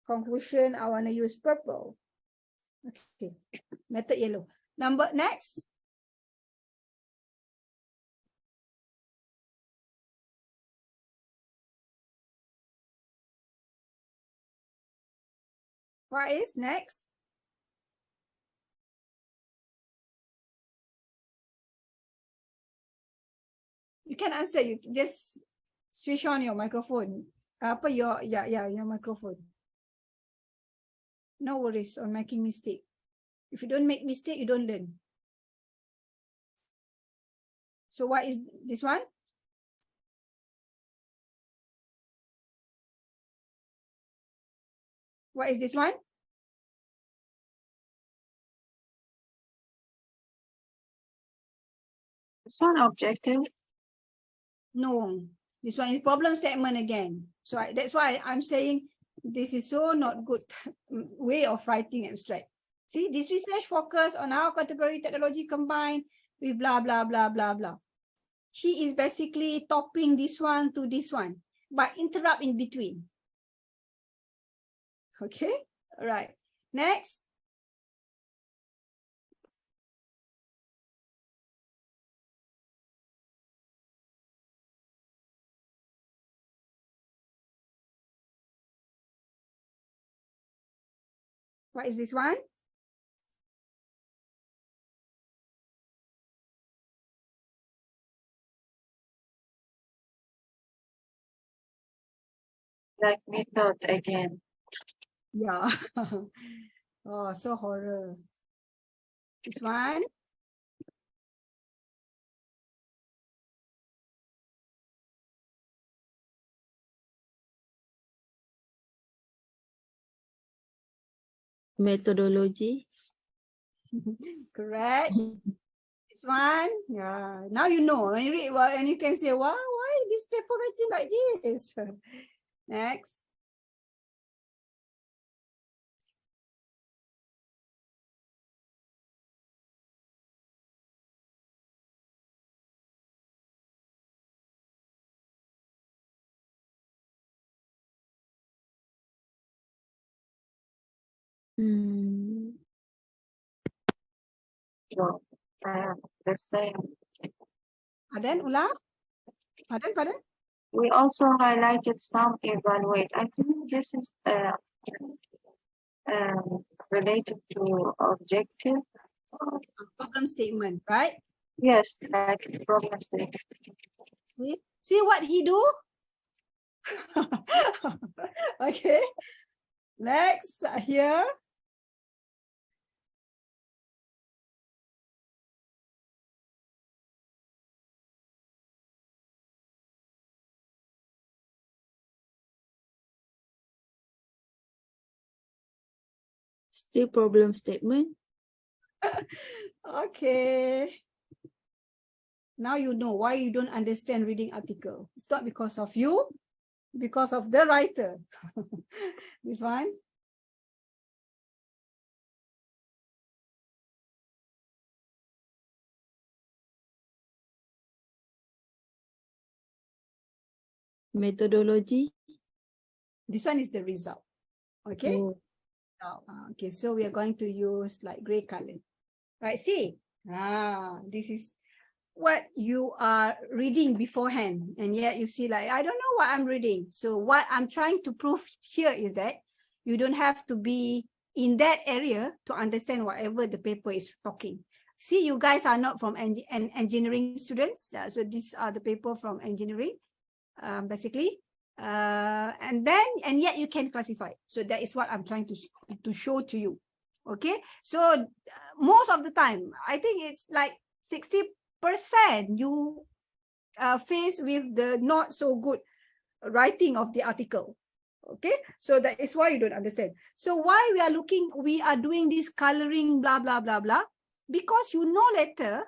Conclusion, I want to use purple. Okay, method yellow. Next. What is next? You can answer, you just switch on your microphone. Your microphone. No worries on making mistake. If you don't make mistake, you don't learn. So what is this one? What is this one? This one objective. No, this one is problem statement again. So that's why I'm saying this is so not good way of writing abstract. See, this research focus on how contemporary technology combined with blah, blah, blah, blah, blah. She is basically topping this one to this one, but interrupt in between. Okay, all right. Next. What is this one? Like method again. Yeah. Oh, so horror. This one. Methodology. Correct. This one. Yeah. Now you know. When you read, and you can say, wow, why this paper writing like this? Next. So, the same. Pardon, Ula? Pardon? We also highlighted some evaluate. I think this is related to objective. Problem statement, right? Yes, like problem statement. See what he do? Okay. Next, here. Still problem statement. Okay. Now you know why you don't understand reading article. It's not because of you, because of the writer. This one. Methodology. This one is the result. Okay. Oh, Okay, so we are going to use like gray color. Right, see? This is what you are reading beforehand. And yet you see like, I don't know what I'm reading. So what I'm trying to prove here is that you don't have to be in that area to understand whatever the paper is talking. See, you guys are not from engineering students. So these are the paper from engineering, basically. And yet you can classify. So that is what I'm trying to show to you. Okay, so most of the time, I think it's like 60% you face with the not so good writing of the article. Okay, so that is why you don't understand. So why we are doing this coloring, blah, blah, blah, blah, because you know later.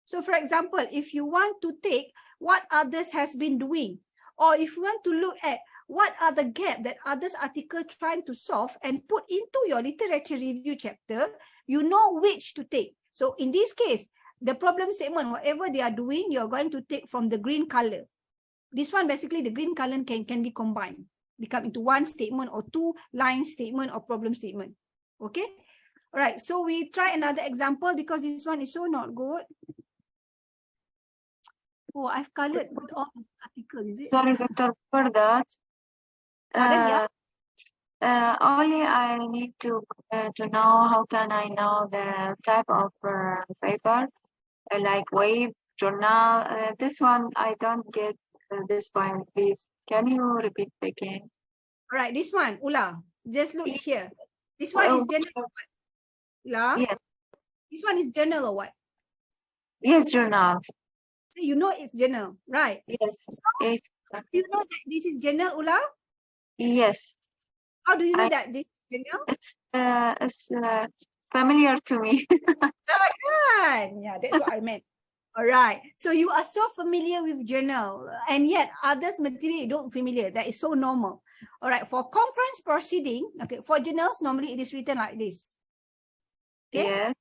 So for example, if you want to take what others has been doing, or if you want to look at what are the gap that others article trying to solve and put into your literature review chapter, you know which to take. So in this case, the problem statement, whatever they are doing, you're going to take from the green color. This one, basically, the green color can be combined, become into one statement or two line statement or problem statement. Okay. All right. So we try another example because this one is so not good. Oh, I've colored all the articles, is it? Sorry, Doctor, for that. Pardon, yeah. Only I need to know how can I know the type of paper, like web, journal. This one I don't get this point. Please, can you repeat again? All right, this one, Ula, just look here. This one is general or what? Ula? Yes. This one is general or what? Yes, journal. So you know it's general, right? Yes. So you know that this is general, Ula? Yes. How do you know that this is general? It's familiar to me. Oh my God. Yeah, that's what I meant. All right. So you are so familiar with journal, and yet others material you don't familiar. That is so normal. All right. For conference proceeding, okay, for journals, normally it is written like this. Okay. Yes.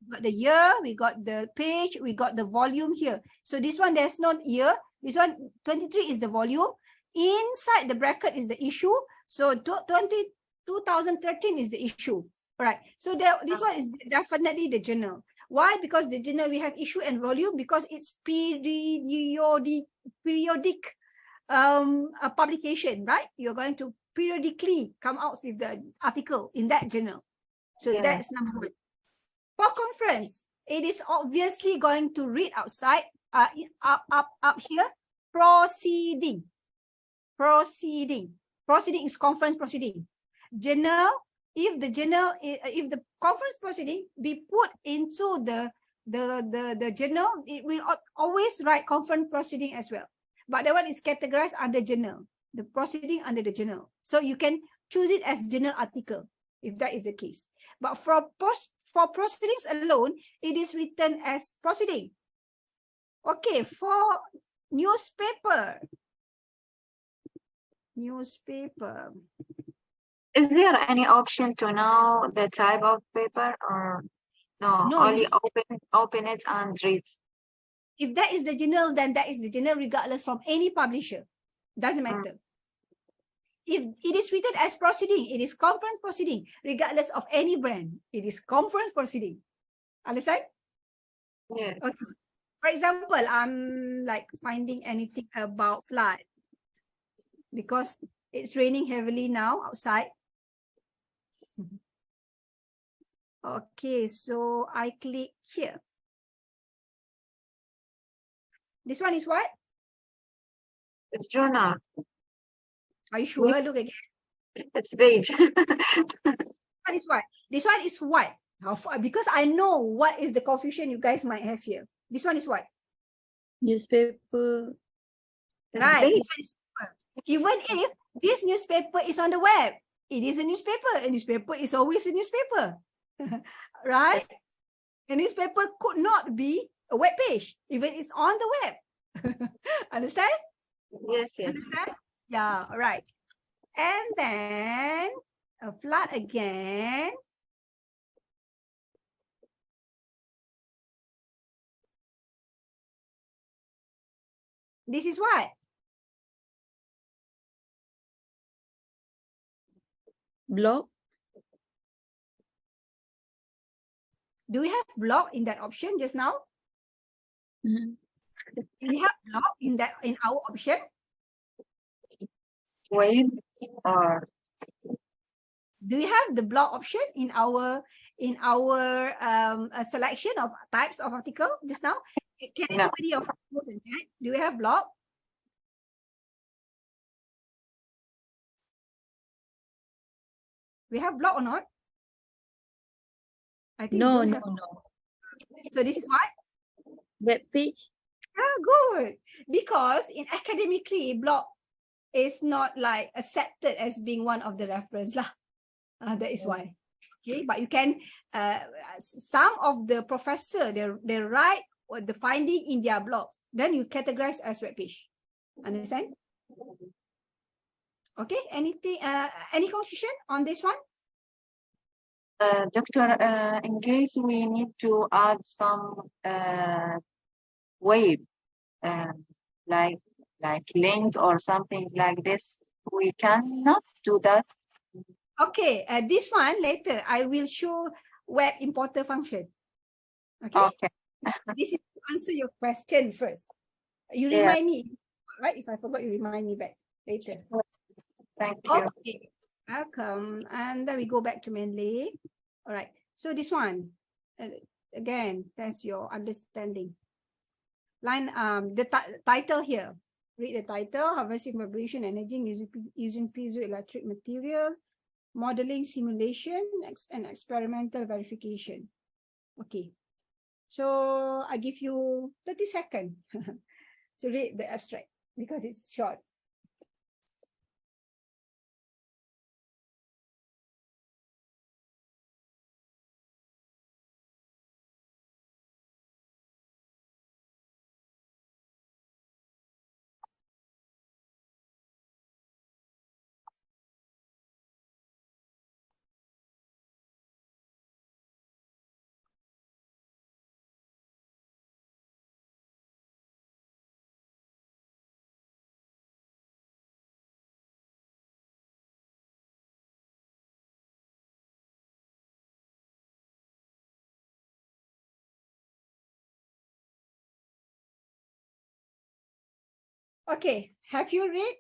We got the year, we got the page, we got the volume here. So this one, there's no year. This one, 23 is the volume. Inside the bracket is the issue. So 2013 is the issue. All right. So this one is definitely the journal. Why? Because the journal we have issue and volume because it's periodic publication, right? You're going to periodically come out with the article in that journal. So Yeah. that's number one. For conference, it is obviously going to read outside, up here, proceeding. Proceeding is conference proceeding. Journal, if the conference proceeding be put into the journal, it will always write conference proceeding as well. But that one is categorized under journal, the proceeding under the journal. So you can choose it as journal article if that is the case. But for proceedings alone, it is written as proceeding. Okay, for newspaper. Is there any option to know the type of paper or no? No, Only open it and read. If that is the journal, then that is the journal regardless from any publisher. Doesn't matter. If it is written as proceeding, it is conference proceeding, regardless of any brand. It is conference proceeding. Understand? Yeah. Okay. For example, I'm like finding anything about flood because it's raining heavily now outside. Okay, so I click here. This one is what? It's journal. Are you sure? Look again. It's page. This one is what? This one is what? Because I know what is the confusion you guys might have here. This one is what? newspaper. Right. Page. This one is paper. Even if this newspaper is on the web, it is a newspaper. A newspaper is always a newspaper. Right? A newspaper could not be a web page, even it's on the web. Understand? Yes, yes. Understand? Yeah, all right. And then a flood again. This is what? Block. Do we have block in that option just now? Mhm. We have block in our option. Wave or Do we have the block option in our selection of types of article just now? Can No. anybody of us and check? Do we have block? We have block or not? I think No, don't no, have. no. So this is why. Web page. Ah, good. Because in academically, block is not like accepted as being one of the reference lah. That is why. Okay, but you can. Some of the professor they write the finding in their blog. Then you categorize as web page. Understand? Okay. Anything? Any confusion on this one? Doctor, in case we need to add some wave, like link or something like this, we cannot do that. Okay. This one later I will show web importer function. Okay. Okay. This is to answer your question first. You Yeah. remind me, right? If I forgot, you remind me back later. Thank you. Okay, welcome. And then we go back to Mendeley. All right. So this one, again, that's your understanding. Line, the title here. Read the title: Harvesting Vibration Energy using piezoelectric material, modeling, simulation, and experimental verification. Okay. So I give you 30 seconds to read the abstract because it's short. Okay, have you read?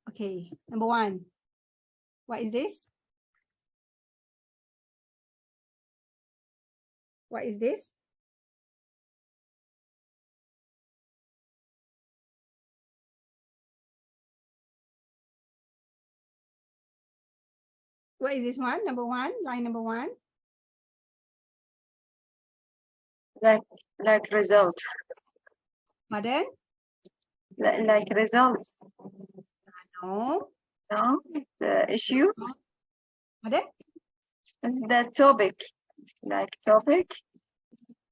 Okay, number one. What is this? What is this? What is this one? Number one, line number one. Like result. Pardon? Like result. No. No, the issue. Pardon? It's the topic. Like topic.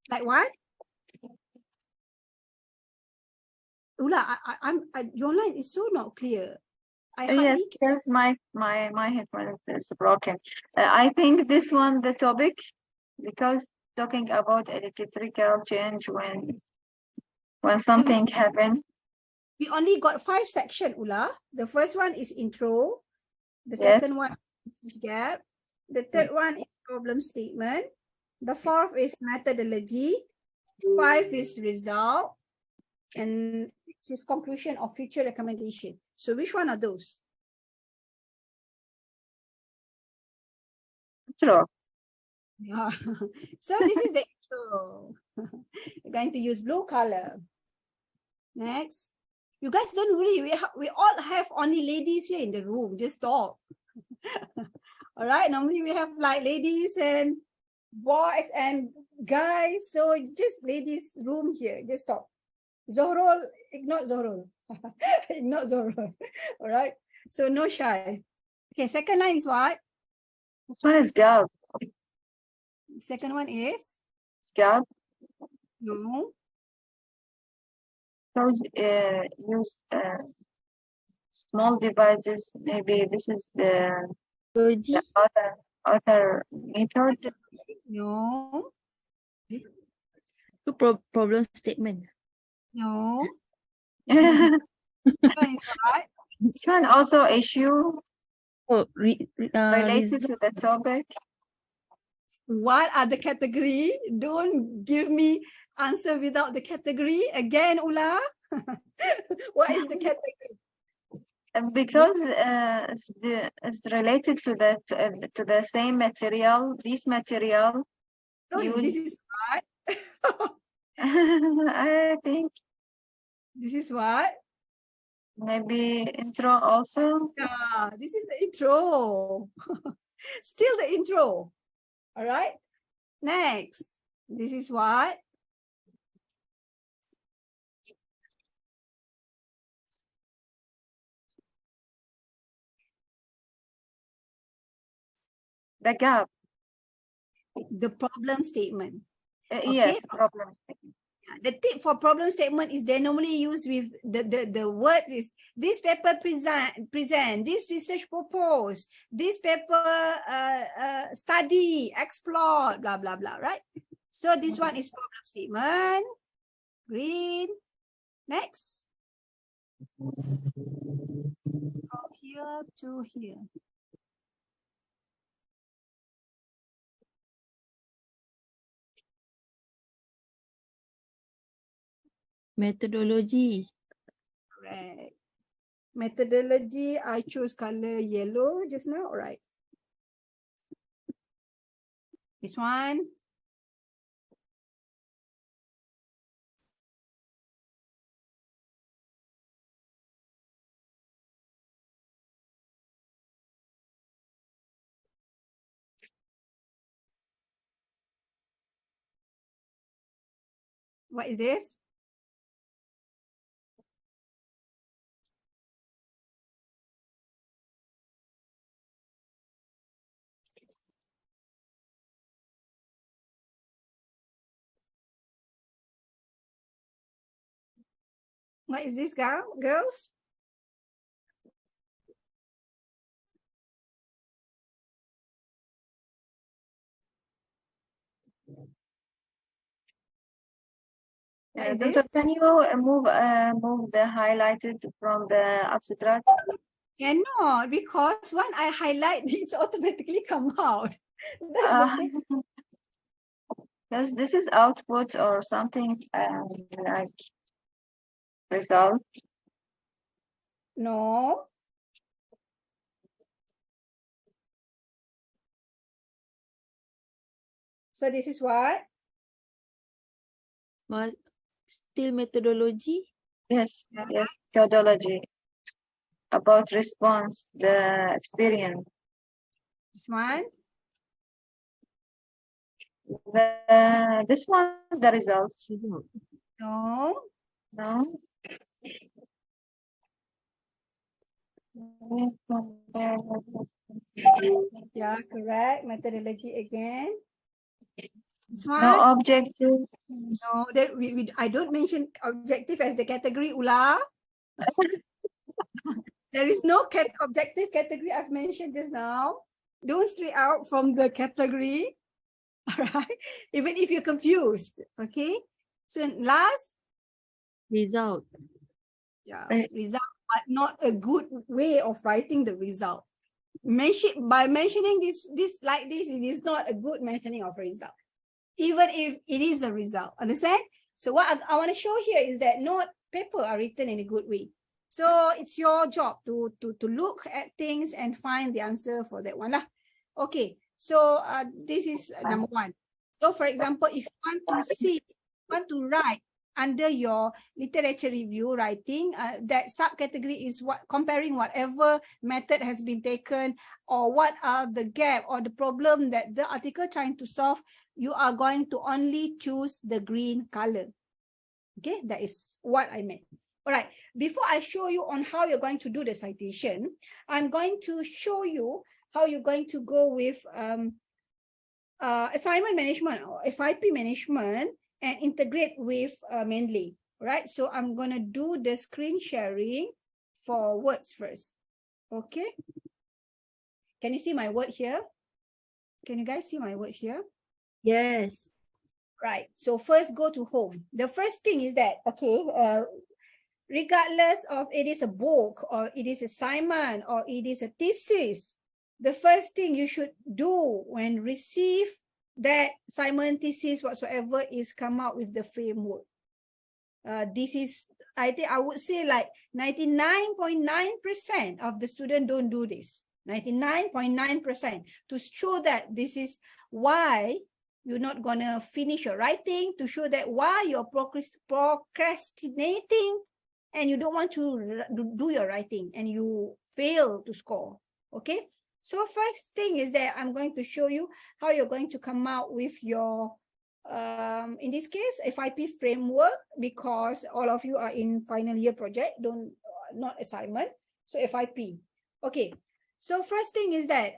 Like what? Ula, your line is so not clear. I Yes, hardly can. yes, my headphone is broken. I think this one the topic, because talking about electrical change when something happen. We only got 5 sections, Ula. The first one is intro. The Yes. second one is gap. The third one is problem statement. The fourth is methodology. 5 is result. And 6 is conclusion of future recommendation. So which one are those? True. Yeah. So this is the intro. We're going to use blue color. Next. You guys don't worry. We all have only ladies here in the room. Just talk. All right. Normally we have like ladies and boys and guys. So just ladies room here. Just talk. Zohrol, ignore Zohrol. Ignore Zohrol. All right. So no shy. Okay. Second line is what? This one is gap. Second one is? Gap. No. Those use small devices. Maybe this is the other method. No. Problem statement. No. This This one is what? one also issue. Related to the topic. What are the category? Don't give me answer without the category. Again, Ula. What is the category? Because it's related to the same material. This material. So You- this is what? I think This is what? maybe intro also. Yeah, this is the intro. Still the intro. All right. Next. This is what? The gap. The problem statement. Yes, problem statement. The tip for problem statement is they normally use with the words is this paper present, this research proposed, this paper study, explore, blah, blah, blah, right? So this one is problem statement. Green. Next. From here to here. Methodology. Correct. Methodology, I choose color yellow just now. All right. This one. What is this? What is this, girls? What is this? Doctor, can you move the highlighted from the abstract? Cannot, because when I highlight, it's automatically come out. Because this is output or something like result. No. So this is what? Still methodology. Yes, Yeah. yes, methodology about response, the experience. This one? This one, the results. No. No. Yeah, correct. Methodology again. This one? No objective. No, that I don't mention objective as the category, Ula. There is no objective category I've mentioned just now. Don't stray out from the category. All right. Even if you're confused. Okay. So last. Result. Yeah. Result, but not a good way of writing the result. By mentioning this like this, it is not a good mentioning of a result. Even if it is a result. Understand? So what I want to show here is that not paper are written in a good way. So it's your job to look at things and find the answer for that one. Okay, so this is number one. So for example, if you want to write under your literature review writing, that subcategory is what comparing whatever method has been taken or what are the gap or the problem that the article trying to solve, you are going to only choose the green color. Okay, that is what I meant. All right, before I show you on how you're going to do the citation, I'm going to show you how you're going to go with assignment management or FYP management and integrate with Mendeley. All right, so I'm going to do the screen sharing for words first. Okay. Can you see my word here? Can you guys see my word here? Yes. Right. So first go to home. The first thing is that, okay, regardless of it is a book or it is assignment or it is a thesis, the first thing you should do when receive that assignment, thesis, whatsoever is come out with the framework. This is, I think I would say like 99.9% of the student don't do this. 99.9% to show that this is why you're not gonna finish your writing, to show that why you're procrastinating and you don't want to do your writing and you fail to score. Okay, so first thing is that I'm going to show you how you're going to come out with your in this case FYP framework, because all of you are in final year project, not assignment, so FYP. Okay, so first thing is that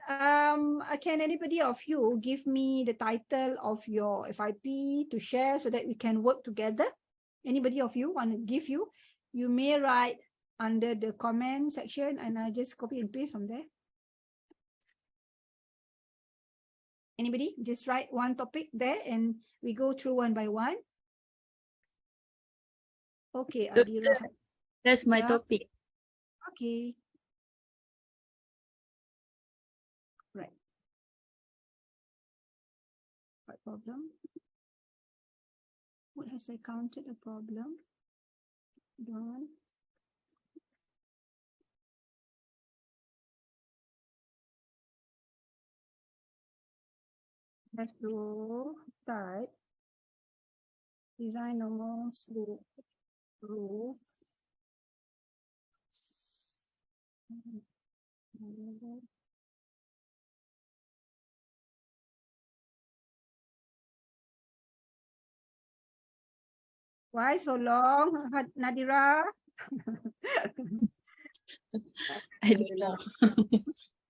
can anybody of you give me the title of your FYP to share so that we can work together? Anybody of you want to give you? You may write under the comment section and I just copy and paste from there. Anybody? Just write one topic there and we go through one by one. Okay, Adira. That's my Yeah. topic. Okay. Right. What problem? What has I counted a problem? Done. Have to type design normal slope roof. Why so long, Nadira? I don't know.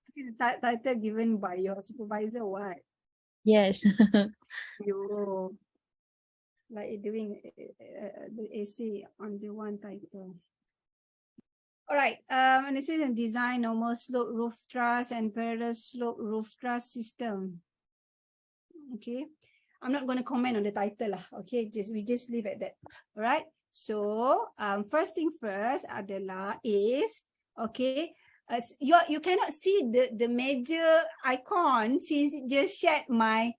This is the title given by your supervisor. What? Yes. You like doing the AC on the one title. All right. And this is a design normal slope roof truss and parallel slope roof truss system. Okay. I'm not going to comment on the title lah. Okay, we just leave it at that. All right. So first thing first adalah is okay. You cannot see the major icon since it just shared my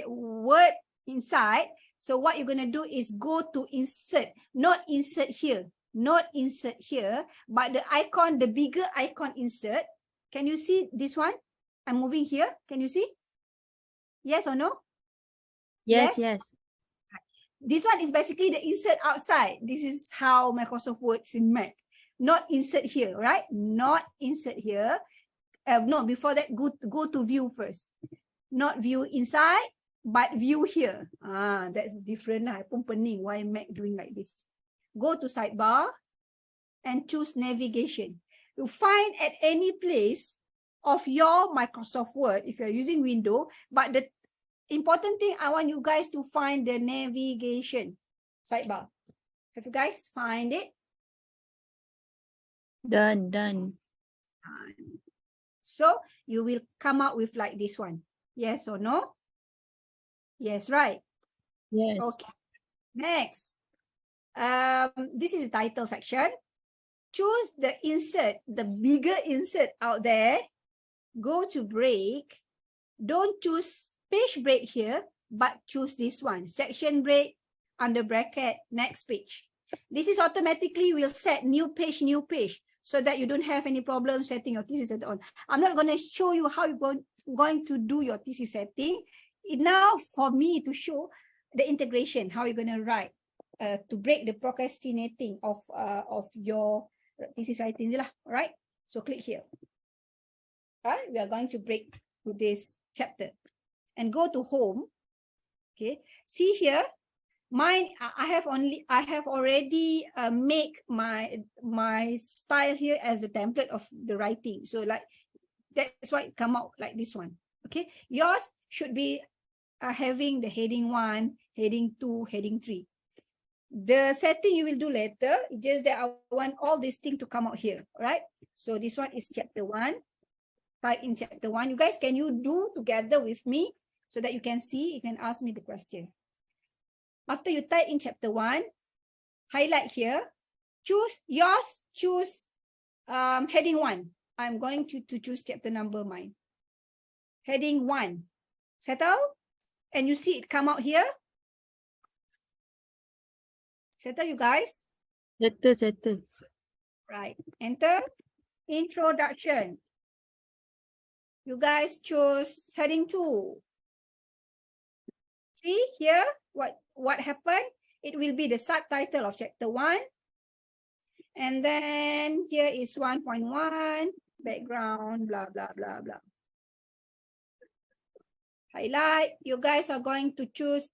word inside. So what you're gonna do is go to insert, not insert here, but the icon, the bigger icon insert. Can you see this one? I'm moving here. Can you see? Yes or no? Yes, Yes? yes. This one is basically the insert outside. This is how Microsoft works in Mac. Not insert here, right? Not insert here. No, before that, go to view first. Not view inside, but view here. That's different. I pun pening why Mac doing like this. Go to sidebar and choose navigation. You find at any place of your Microsoft Word if you're using Windows, but the important thing, I want you guys to find the navigation sidebar. Have you guys find it? Done. So you will come out with like this one. Yes or no? Yes, right. Yes. Okay. Next. This is the title section. Choose the insert, the bigger insert out there. Go to break. Don't choose page break here, but choose this one, section break, under bracket, next page. This is automatically will set new page, so that you don't have any problem setting your thesis set on. I'm not going to show you how you're going to do your thesis setting. Now for me to show the integration, how you're going to write to break the procrastinating of your thesis writing. All right, so click here. All right, we are going to break this chapter. And go to home. Okay, see here, mine. I have already make my style here as a template of the writing. So like that's why it come out like this one. Okay, yours should be having the heading 1, heading 2, heading 3. The setting you will do later. Just that I want all these things to come out here. All right. So this one is chapter 1. Type in chapter 1. You guys, can you do together with me? So that you can see, you can ask me the question. After you type in chapter 1, highlight here, choose yours, choose heading 1. I'm going to choose chapter number mine. Heading 1. Settle? And you see it come out here? Settle, you guys? Settle. Right. Enter. Introduction. You guys choose heading 2. See here what happened? It will be the subtitle of chapter 1. And then here is 1.1, background, blah, blah, blah, blah. Highlight. You guys are going to choose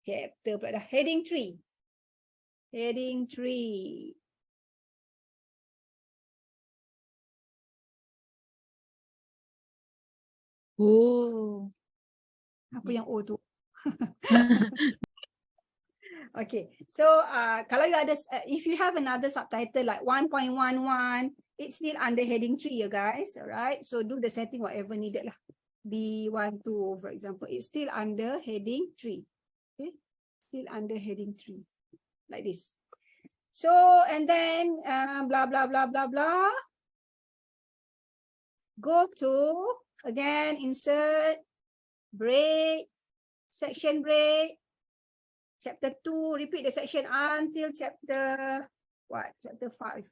heading 3. Heading 3. Oh. Apa yang O tu? Okay, so kalau you ada, if you have another subtitle like 1.11, it's still under heading 3, you guys. Alright, so do the setting whatever needed lah. B12, for example, it's still under heading 3. Okay, still under heading 3, like this. So and then blah blah blah blah blah. Go to again, insert, break, section break. Chapter 2, repeat the section until chapter, what? Chapter 5.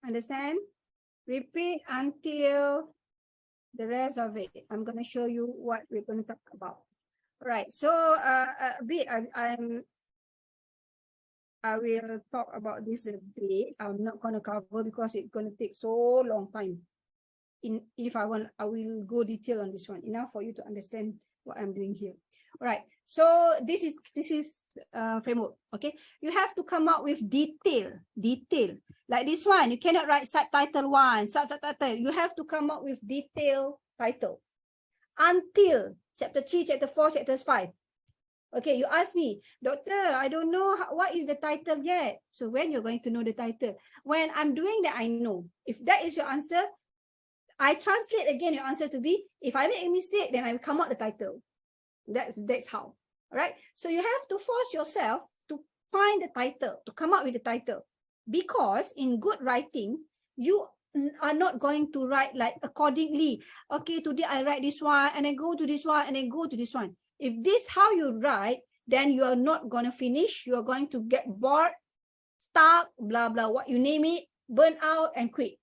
Understand? Repeat until the rest of it. I'm going to show you what we're going to talk about. All right. So a bit, I will talk about this a bit. I'm not going to cover because it's going to take so long time. If I will go detail on this one. Enough for you to understand what I'm doing here. All right. So this is framework. Okay. You have to come up with detail. Like this one, you cannot write subtitle 1, subtitle. You have to come up with detailed title until chapter 3, chapter 4, chapter 5. Okay, you ask me, Doctor, I don't know what is the title yet. So when you're going to know the title? When I'm doing that, I know. If that is your answer, I translate again your answer to be, if I make a mistake, then I will come out the title. That's how. All right. So you have to force yourself to find the title, to come up with the title. Because in good writing, you are not going to write like accordingly. Okay, today I write this one, and I go to this one, and I go to this one. If this is how you write, then you are not going to finish. You are going to get bored, stuck, blah, blah, what you name it, burn out, and quit.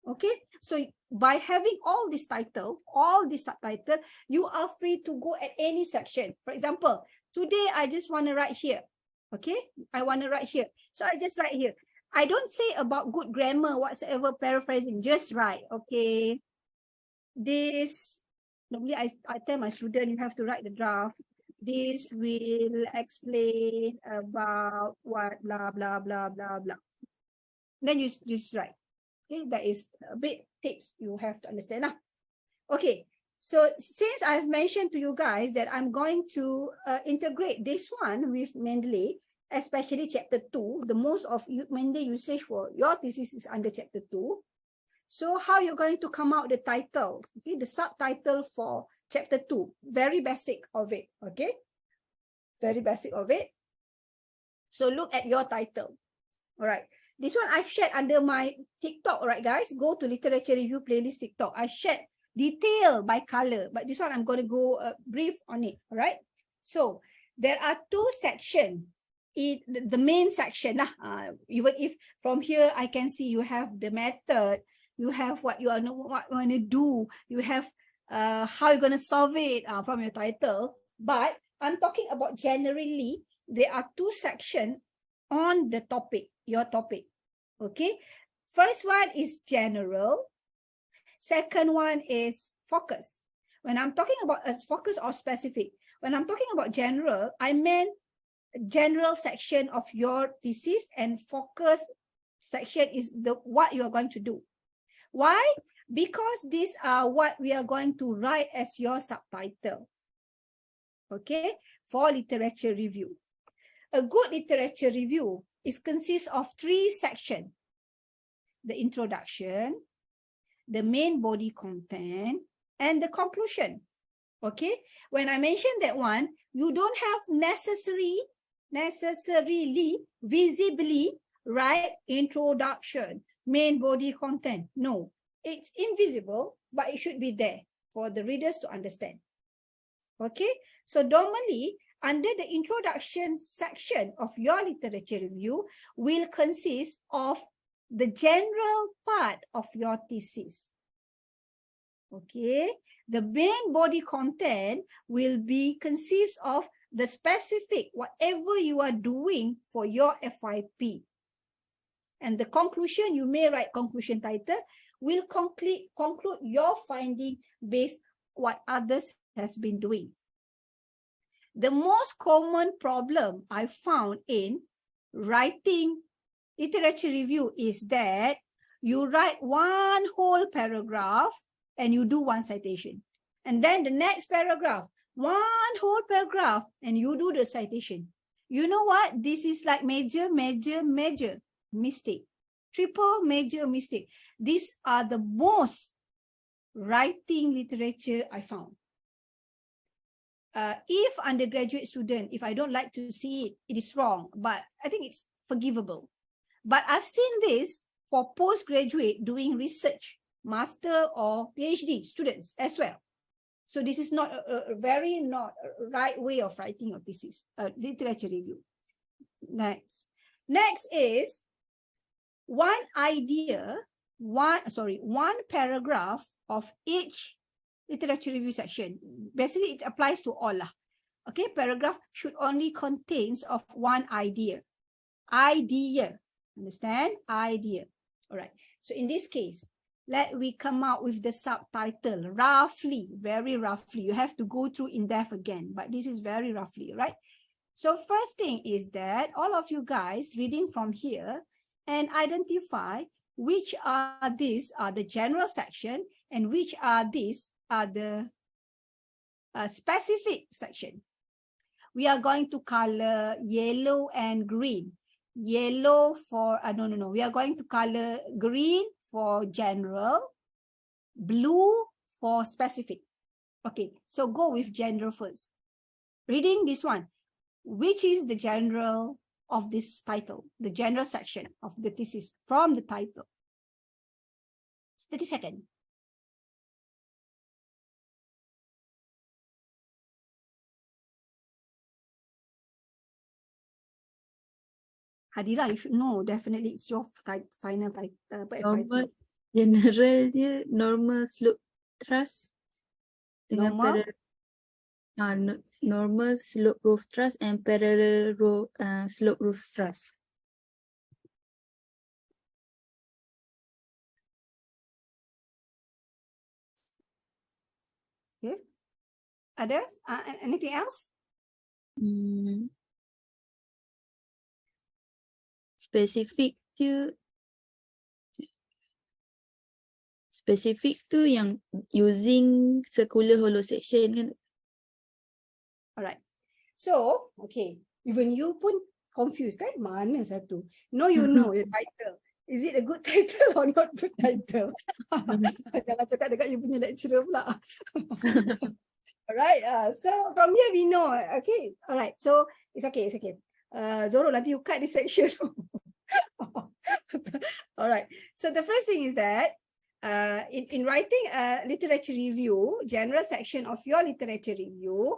Okay, so by having all this title, all this subtitle, you are free to go at any section. For example, today I just want to write here. Okay, I want to write here. So I just write here. I don't say about good grammar, whatsoever, paraphrasing, just write. Okay, this, normally I tell my student, you have to write the draft. This will explain about what, blah, blah, blah, blah, blah. Then you just write. Okay, that is a bit tips you have to understand. Okay, so since I've mentioned to you guys that I'm going to integrate this one with Mendeley, especially chapter 2, the most of Mendeley usage for your thesis is under chapter 2. So how you're going to come out the title, okay, the subtitle for chapter 2, very basic of it, okay, very basic of it. So look at your title. All right. This one I've shared under my TikTok, all right, guys? Go to Literature Review Playlist TikTok. I shared detail by color, but this one I'm going to go brief on it, all right? So there are 2 sections. The main section, even if from here I can see you have the method, you have what you want to do, you have how you're going to solve it from your title. But I'm talking about generally, there are 2 sections on the topic, your topic. Okay, first one is general, second one is focus. When I'm talking about a focus or specific, when I'm talking about general, I meant general section of your thesis, and focus section is what you are going to do. Why? Because these are what we are going to write as your subtitle. Okay, for literature review. A good literature review consists of 3 sections: the introduction, the main body content, and the conclusion. Okay, when I mentioned that one, you don't have necessarily visibly write introduction, main body content. No, it's invisible, but it should be there for the readers to understand. Okay, so normally under the introduction section of your literature review will consist of the general part of your thesis. Okay, the main body content will consist of the specific, whatever you are doing for your FYP. And the conclusion, you may write conclusion title, will conclude your finding based what others has been doing. The most common problem I found in writing literature review is that you write one whole paragraph and you do one citation. And then the next paragraph, one whole paragraph, and you do the citation. You know what? This is like major mistake. Triple major mistake. These are the most writing literature I found. If undergraduate student, if I don't like to see it, it is wrong, but I think it's forgivable. But I've seen this for postgraduate doing research, master or PhD students as well. So this is not a not right way of writing a thesis, literature review. Next is one paragraph of each literature review section. Basically, it applies to all lah. Okay, paragraph should only contains of one idea. Understand? Idea. All right. So in this case, let we come out with the subtitle roughly, very roughly. You have to go through in depth again, but this is very roughly, right? So first thing is that all of you guys reading from here and identify which are these are the general section and which are these are the specific section. We are going to color yellow and green. Yellow for, we are going to color green for general, blue for specific. Okay, so go with general first. Reading this one, which is the general of this title, the general section of the thesis from the title. 30 seconds. Hadira, you should know, definitely it's your final title. Normal, general dia normal slope thrust. Normal? Normal slope roof thrust and parallel slope roof thrust. Okay. Others? Anything else? Specific tu yang using circular hollow section kan. Alright. So, okay. Even you pun confused kan? Mana satu? No, you know your title. Is it a good title or not good title? Jangan cakap dekat you punya lecturer pula. Alright. So from here we know. Okay. Alright. So it's okay. It's okay. Zoro, nanti you cut this section. Alright. So the first thing is that in writing a literature review, general section of your literature review,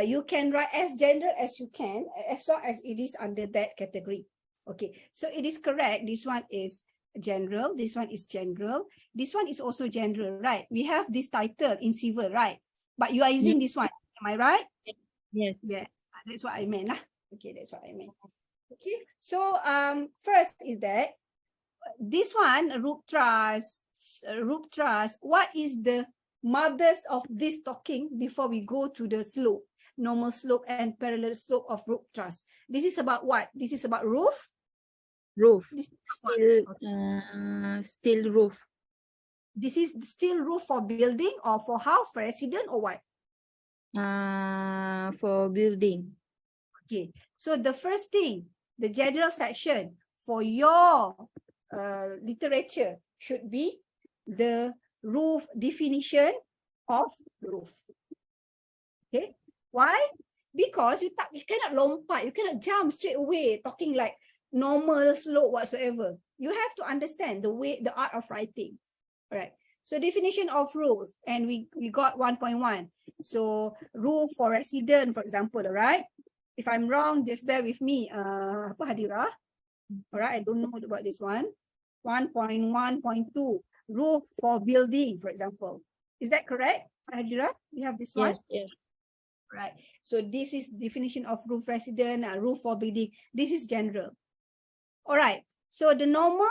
you can write as general as you can, as long as it is under that category. Okay, so it is correct. This one is general. This one is general. This one is also general, right? We have this title in civil, right? But you are using this one. Am I right? Yes. Yeah, that's what I meant lah. Okay, that's what I meant. Okay, so first is that this one, roof truss. What is the mothers of this talking before we go to the slope, normal slope and parallel slope of roof truss. This is about what? This is about roof. Roof. This is about what? Steel roof. This is still roof for building or for house, for resident or what? For building. Okay, so the first thing, the general section for your literature should be the roof definition of roof. Okay, why? Because you cannot lompat, you cannot jump straight away talking like normal slope whatsoever. You have to understand the way, the art of writing. All right. So definition of roof, and we got 1.1. So roof for resident, for example, all right? If I'm wrong, just bear with me. Apa Hadira? All right, I don't know about this one. 1.1.2, roof for building, for example. Is that correct, Hadira? We have this one? Yes. Right. So this is definition of roof resident, roof for building. This is general. All right. So the normal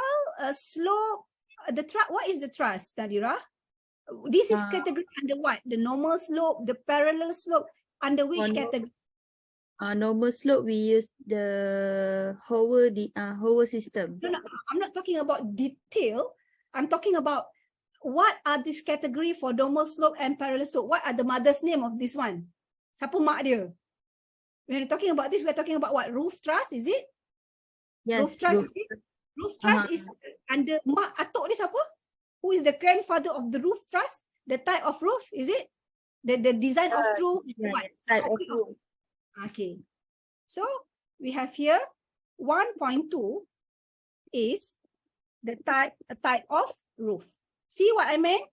slope, what is the truss, Nadira? This is category under what? The normal slope, the parallel slope, under which category? Normal slope, we use the Howard system. No, I'm not talking about detail. I'm talking about what are this category for normal slope and parallel slope? What are the mother's name of this one? Siapa mak dia? When we're talking about this, we're talking about what? Roof truss, is it? Yes. Roof truss, is it? Roof truss is under mak atuk ni siapa? Who is the grandfather of the roof truss? The type of roof, is it? The design of roof? What? Type of roof. Okay. So we have here 1.2 is the type of roof. See what I mean?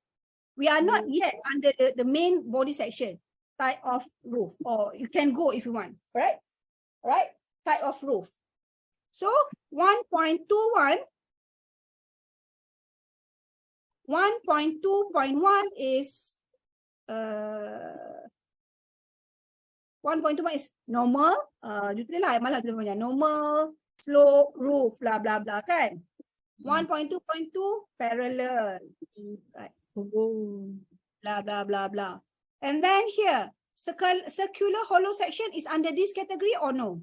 We are not yet under the main body section. Type of roof, or you can go if you want, right? Right? Type of roof. So 1.21, 1.2.1 is 1.2 is normal, normal slope roof, blah blah blah, kan? 1.2.2 parallel, right? Blah blah blah blah. And then here, circular hollow section is under this category or no?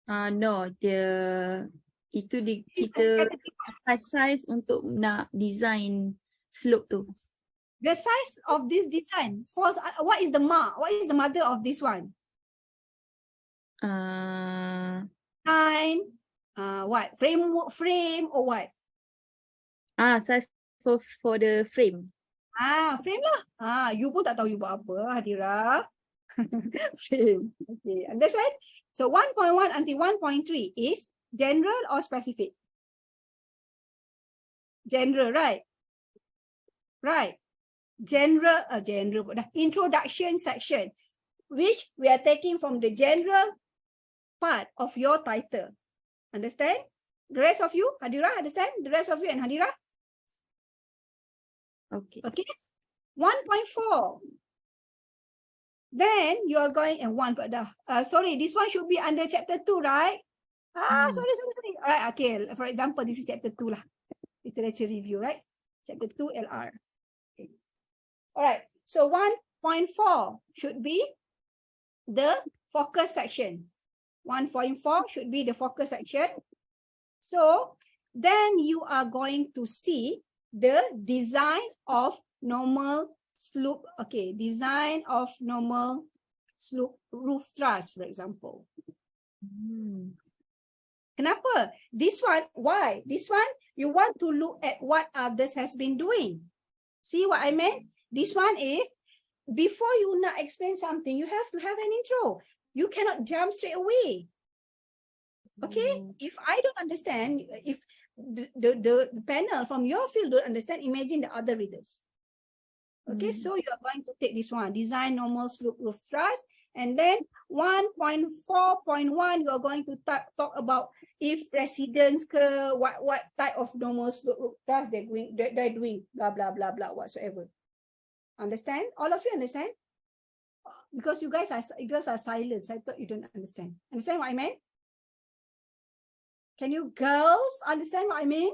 No, kita size untuk nak design slope tu. The size of this design, what is the mother of this one? What? Frame or what? Size for the frame. Frame lah. You pun tak tahu you buat apa, Hadira. Frame. Okay, understand? So 1.1 until 1.3 is general or specific? General, right? Right. General, introduction section, which we are taking from the general part of your title. Understand? The rest of you, Hadira, understand? The rest of you and Hadira? Okay. Okay. 1.4. Then you are going and sorry, this one should be under chapter 2, right? Sorry. All right, okay. For example, this is chapter 2 lah. Literature review, right? Chapter 2 LR. Okay. All right. So 1.4 should be the focus section. 1.4 should be the focus section. So then you are going to see the design of normal slope. Okay, design of normal slope roof truss, for example. Kenapa? This one, why? This one, you want to look at what others has been doing. See what I meant? This one is, before you not explain something, you have to have an intro. You cannot jump straight away. Okay? If I don't understand, if the panel from your field don't understand, imagine the other readers. Okay, so you are going to take this one, design normal slope roof truss, and then 1.4.1 you are going to talk about if residents what type of normal slope roof truss they're doing, blah blah blah blah whatsoever. Understand? All of you understand? Because you guys are silent, I thought you don't understand. Understand what I meant? Can you girls understand what I mean?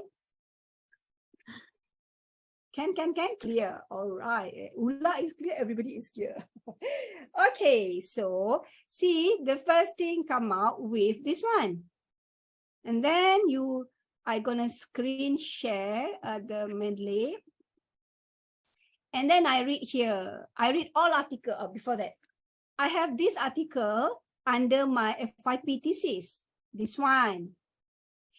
Can, clear. All right. Ula is clear, everybody is clear. Okay, so see, the first thing come out with this one. And then I gonna screen share the Mendeley. And then I read here. I read all article before that. I have this article under my FYP thesis, this one.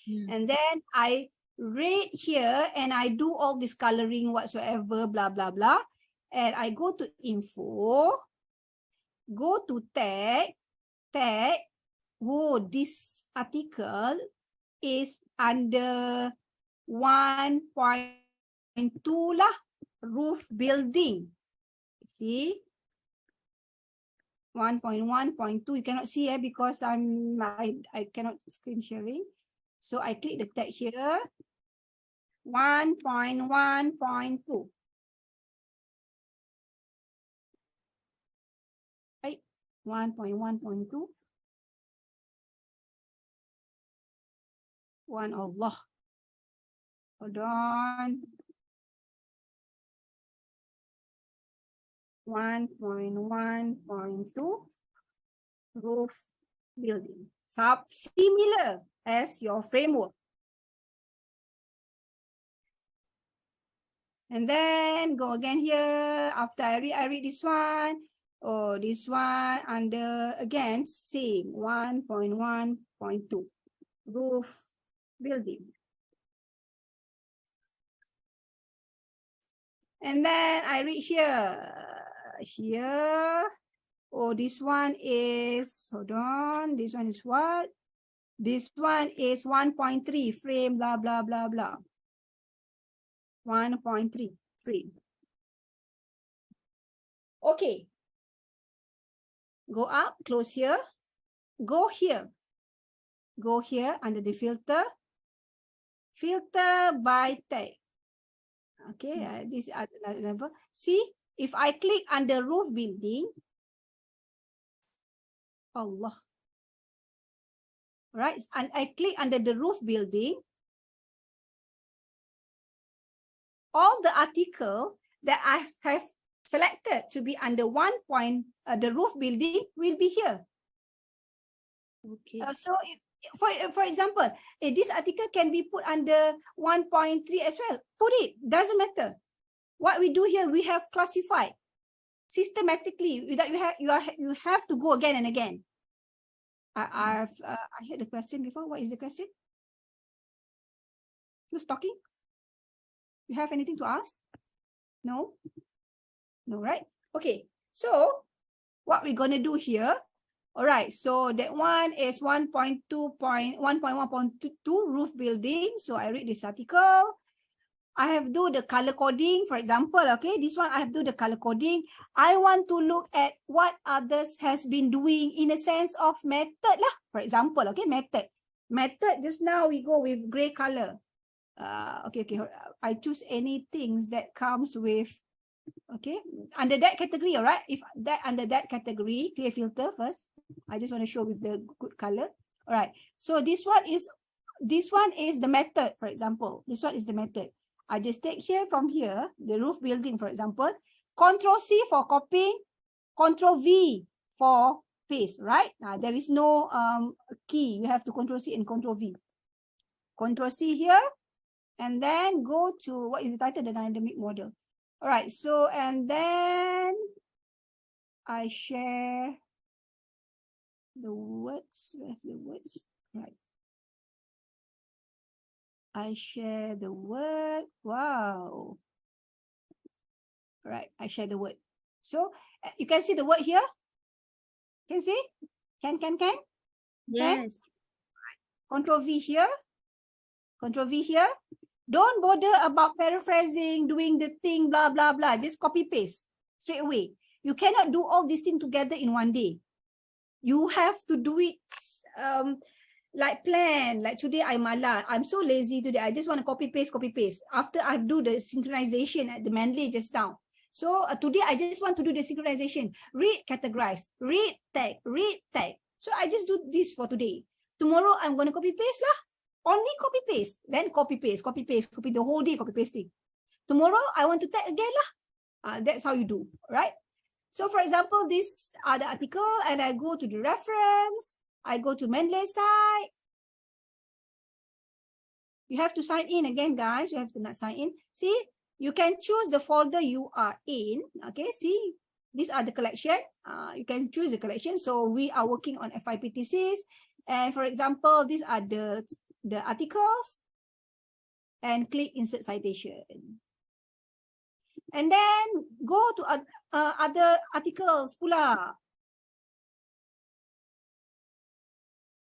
And then I read here and I do all this coloring whatsoever, blah, blah, blah. And I go to info, go to tag. Oh, this article is under 1.2 lah, roof building. See? 1.1.2, you cannot see because I cannot screen sharing. So I click the tag here, 1.1.2. Right, 1.1.2. One Allah. Hold on. 1.1.2 roof building. Similar as your framework. And then go again here. After I read this one. Oh, this one under again same 1.1.2 roof building. And then I read here. Oh, this one is, hold on, this one is what? This one is 1.3 frame, blah, blah, blah, blah. 1.3 frame. Okay. Go up, close here. Go here. Go here under the filter. Filter by tag. Okay, this is another example. See, if I click under roof building, Allah. Right, and I click under the roof building, all the article that I have selected to be under the roof building will be here. Okay. So for example, this article can be put under 1.3 as well. Put it, doesn't matter. What we do here, we have classified systematically. Without you have to go again and again. I heard the question before. What is the question? Who's talking? You have anything to ask? No? No, right? Okay. So what we're gonna do here. All right, so that one is 1.1.2 roof building. So I read this article. I have do the color coding, for example, okay, this one I have do the color coding. I want to look at what others has been doing in a sense of method lah. For example, okay, method. Method, just now we go with gray color. Okay, I choose any things that comes with, okay, under that category, all right? If that under that category, clear filter first. I just want to show with the good color. All right, so this one is the method, for example. This one is the method. I just take here from here, the roof building, for example. Control-C for copying, Control-V for paste, right? There is no key. You have to Control-C and Control-V. Control-C here, and then go to, what is the title? The dynamic model. All right, so, and then I share the words. Where's the words? Right. I share the word. Wow. Right, I share the word. So you can see the word here. Can see? Can? Yes. Control V here. Control V here. Don't bother about paraphrasing, doing the thing, blah, blah, blah. Just copy paste straight away. You cannot do all these things together in one day. You have to do it like plan. Like today, I'm so lazy today. I just want to copy paste. After I do the synchronization at the Mendeley just now. So today, I just want to do the synchronization. Read, categorize, read, tag. So I just do this for today. Tomorrow, I'm going to copy paste lah. Only copy paste. Then copy paste, copy the whole day, copy pasting. Tomorrow, I want to tag again lah. That's how you do, right? So for example, this are the article and I go to the reference. I go to Mendeley site. You have to sign in again, guys. You have to not sign in. See, you can choose the folder you are in. Okay, see, these are the collection. You can choose the collection. So we are working on FYP thesis. And for example, these are the articles. And click insert citation. And then go to other articles pula.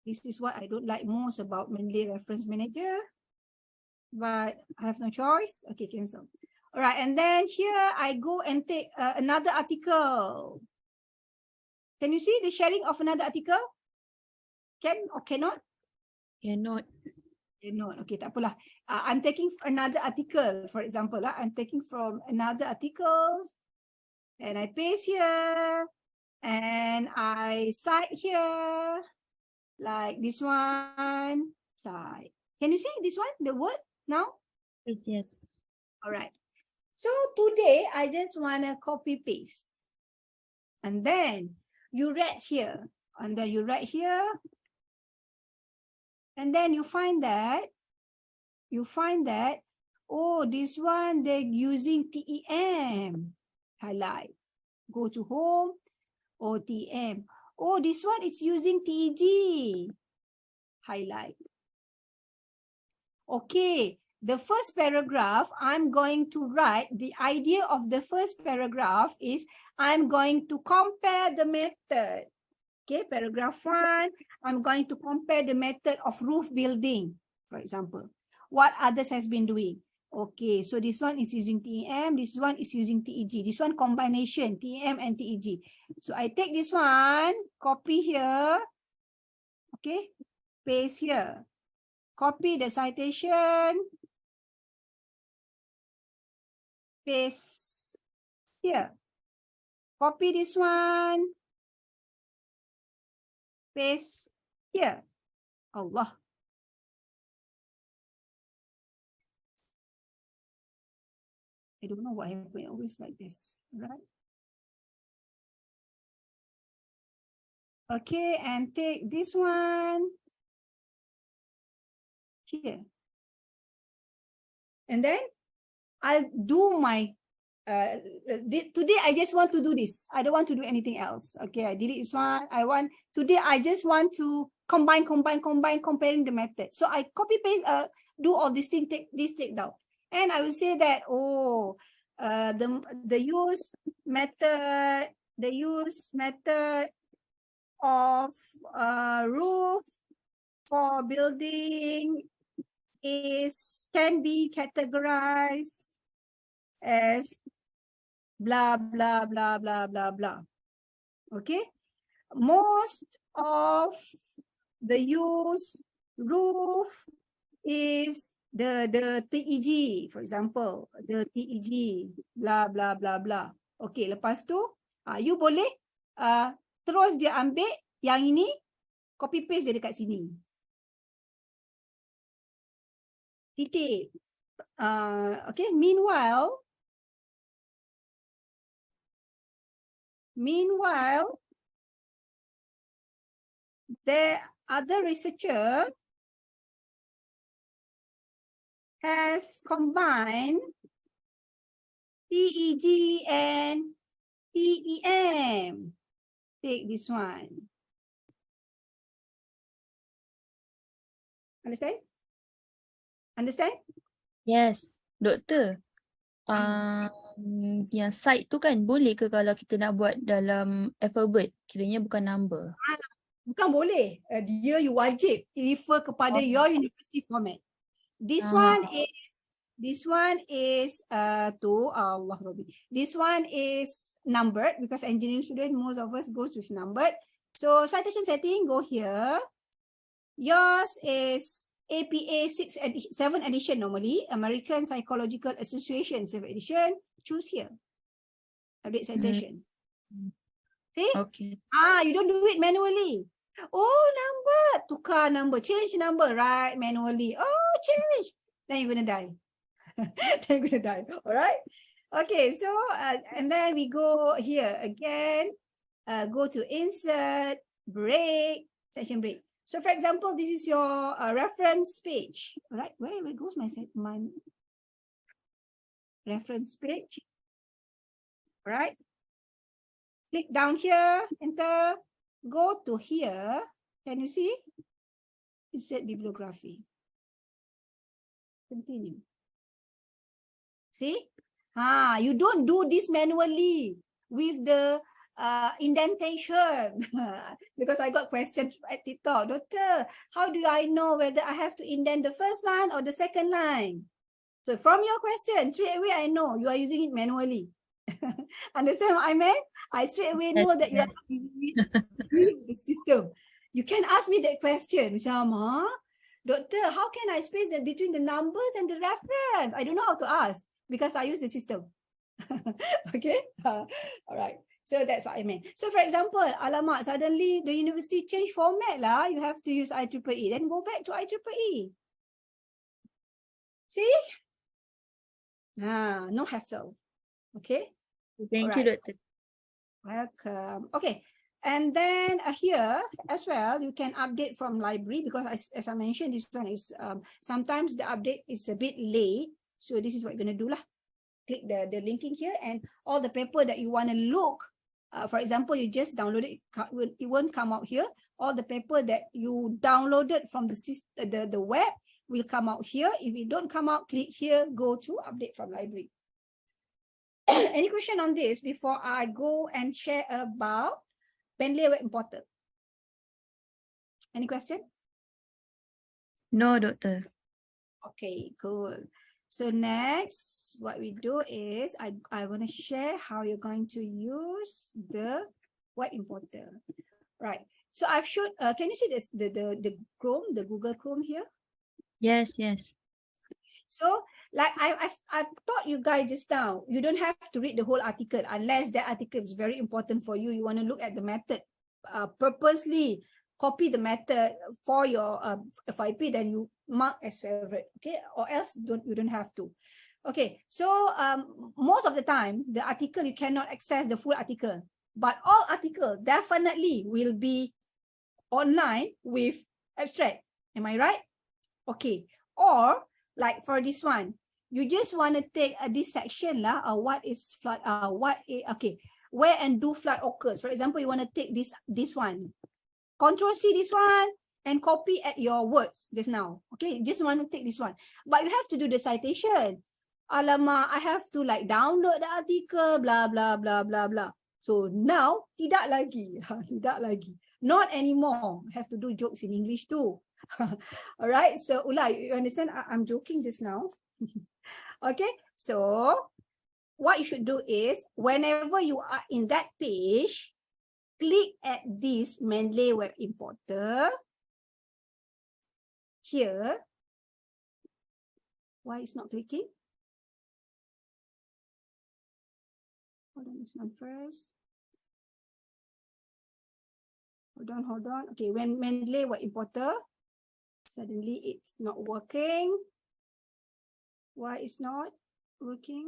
This is what I don't like most about Mendeley Reference Manager. But I have no choice. Okay, cancel. All right, and then here I go and take another article. Can you see the sharing of another article? Can or cannot? Cannot. Cannot. Okay, tak apalah. I'm taking another article, for example. I'm taking from another articles and I paste here and I cite here like this one. Cite. Can you see this one? The word now? Yes, yes. All right. So today I just want to copy paste. And then you write here. And then you write here. And then you find that, oh, this one, they're using TEM. Highlight. Go to home. Oh, TEM. Oh, this one, it's using TEG. Highlight. Okay. The first paragraph, I'm going to write, the idea of the first paragraph is I'm going to compare the method. Okay, paragraph 1, I'm going to compare the method of roof building, for example. What others has been doing. Okay, so this one is using TEM, this one is using TEG. This one combination, TEM and TEG. So I take this one, copy here. Okay, paste here. Copy the citation. Paste here. Copy this one. Paste here. Allah. I don't know what happened. Always like this, right? Okay, and take this one here. And then I'll do my today I just want to do this. I don't want to do anything else. Okay, I delete this one. Today I just want to combine, comparing the method. So I copy paste, do all these things, take down. And I will say that, oh, the use method of roof for building can be categorized as blah, blah, blah, blah, blah, blah. Okay. Most of the use roof is the TEG, for example, the TEG, blah, blah, blah, blah. Okay, lepas tu, you boleh terus dia ambil yang ini, copy paste dia dekat sini. Titik. Okay, meanwhile, the other researcher has combined TEG and TEM. Take this one. Understand? Understand? Yes. Doktor, yang site tu kan boleh ke kalau kita nak buat dalam alphabet? Kiranya bukan number. Bukan boleh. Dia you wajib refer kepada your university format. This one is Allah Rabbi. This one is numbered because engineering student, most of us goes with numbered. So citation setting, go here. Yours is APA 7 edition normally, American Psychological Association 7 edition. Choose here. Update citation. See? Okay. You don't do it manually. Oh, number. Tukar number. Change number. Right, manually. Oh, change. Then you're going to die. Then you're gonna die. All right. Okay. So and then we go here again. Go to insert, break, session break. So for example, this is your reference page. All right. Where goes my reference page? All right. Click down here, enter, go to here. Can you see? Insert bibliography. Continue. See? You don't do this manually with the indentation. Because I got questions at TikTok. Doctor, how do I know whether I have to indent the first line or the second line? So from your question, straight away I know you are using it manually. Understand what I meant? I straight away know that you are using the system. You can ask me that question. Macam, Doctor, how can I space between the numbers and the reference? I don't know how to ask because I use the system. Okay? All right. So that's what I meant. So for example, alamak, suddenly the university changed format lah. You have to use IEEE. Then go back to IEEE. See? No hassle. Okay? Thank you, Doctor. Welcome. Okay. And then here as well, you can update from library because as I mentioned, this one is sometimes the update is a bit late. So this is what you're going to do lah. Click the linking here and all the paper that you want to look. For example, you just download it. It won't come out here. All the paper that you downloaded from the web will come out here. If it don't come out, click here, go to update from library. Any question on this before I go and share about Mendeley Web Importer? Any question? No, Doctor. Okay, cool. So next, what we do is I want to share how you're going to use the Web Importer. Right. So I've showed. Can you see this the Chrome, the Google Chrome here? Yes, yes. So like I taught you guys just now, you don't have to read the whole article unless that article is very important for you. You want to look at the method, purposely copy the method for your FYP, then you mark as favorite, okay? Or else you don't have to. Okay, so most of the time, the article, you cannot access the full article, but all article definitely will be online with abstract. Am I right? Okay, or like for this one, you just want to take this section lah, what is flood, where and do flood occurs. For example, you want to take this one. Control C this one and copy at your words just now. Okay, just want to take this one. But you have to do the citation. Alamak, I have to like download the article, blah, blah, blah, blah, blah. So now, tidak lagi. Tidak lagi. Not anymore. I have to do jokes in English too. All right, so Ula, you understand? I'm joking just now. Okay, so what you should do is whenever you are in that page, click at this Mendeley Web Importer here. Why it's not clicking? Hold on, this one first. Hold on. Okay, when Mendeley Web Importer, suddenly it's not working. Why it's not working?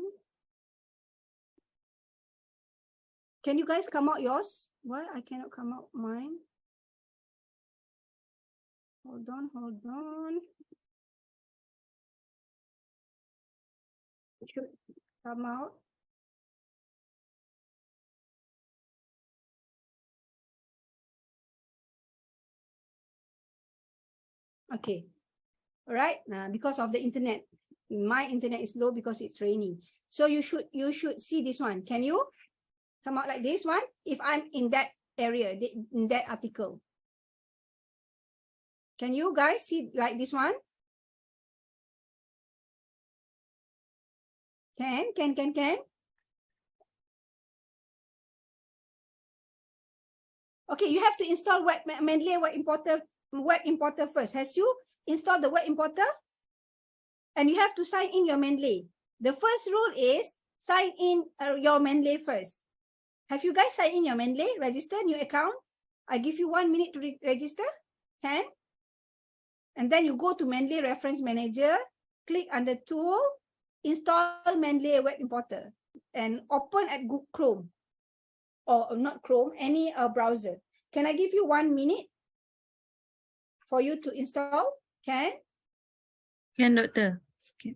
Can you guys come out yours? Why I cannot come out mine? Hold on. It should come out. Okay. All right. Now, because of the internet, my internet is low because it's raining. So you should see this one. Can you come out like this one? If I'm in that area, in that article. Can you guys see like this one? Can. Okay, you have to install Mendeley Web Importer first. Has you installed the Web Importer? And you have to sign in your Mendeley. The first rule is sign in your Mendeley first. Have you guys signed in your Mendeley? Register new account. I give you 1 minute to register. Can? And then you go to Mendeley Reference Manager. Click under Tool. install Mendeley Web Importer and open at Google Chrome, or not Chrome, any browser. Can I give you 1 minute for you to install? Can? Can, Doctor. Okay.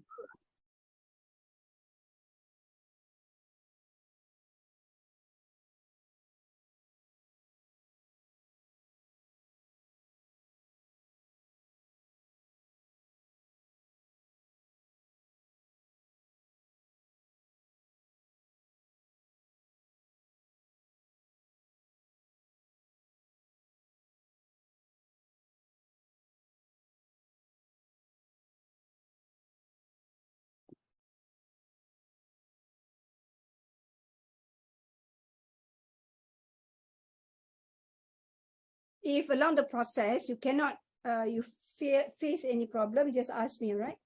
If along the process you cannot, you face any problem, just ask me, right?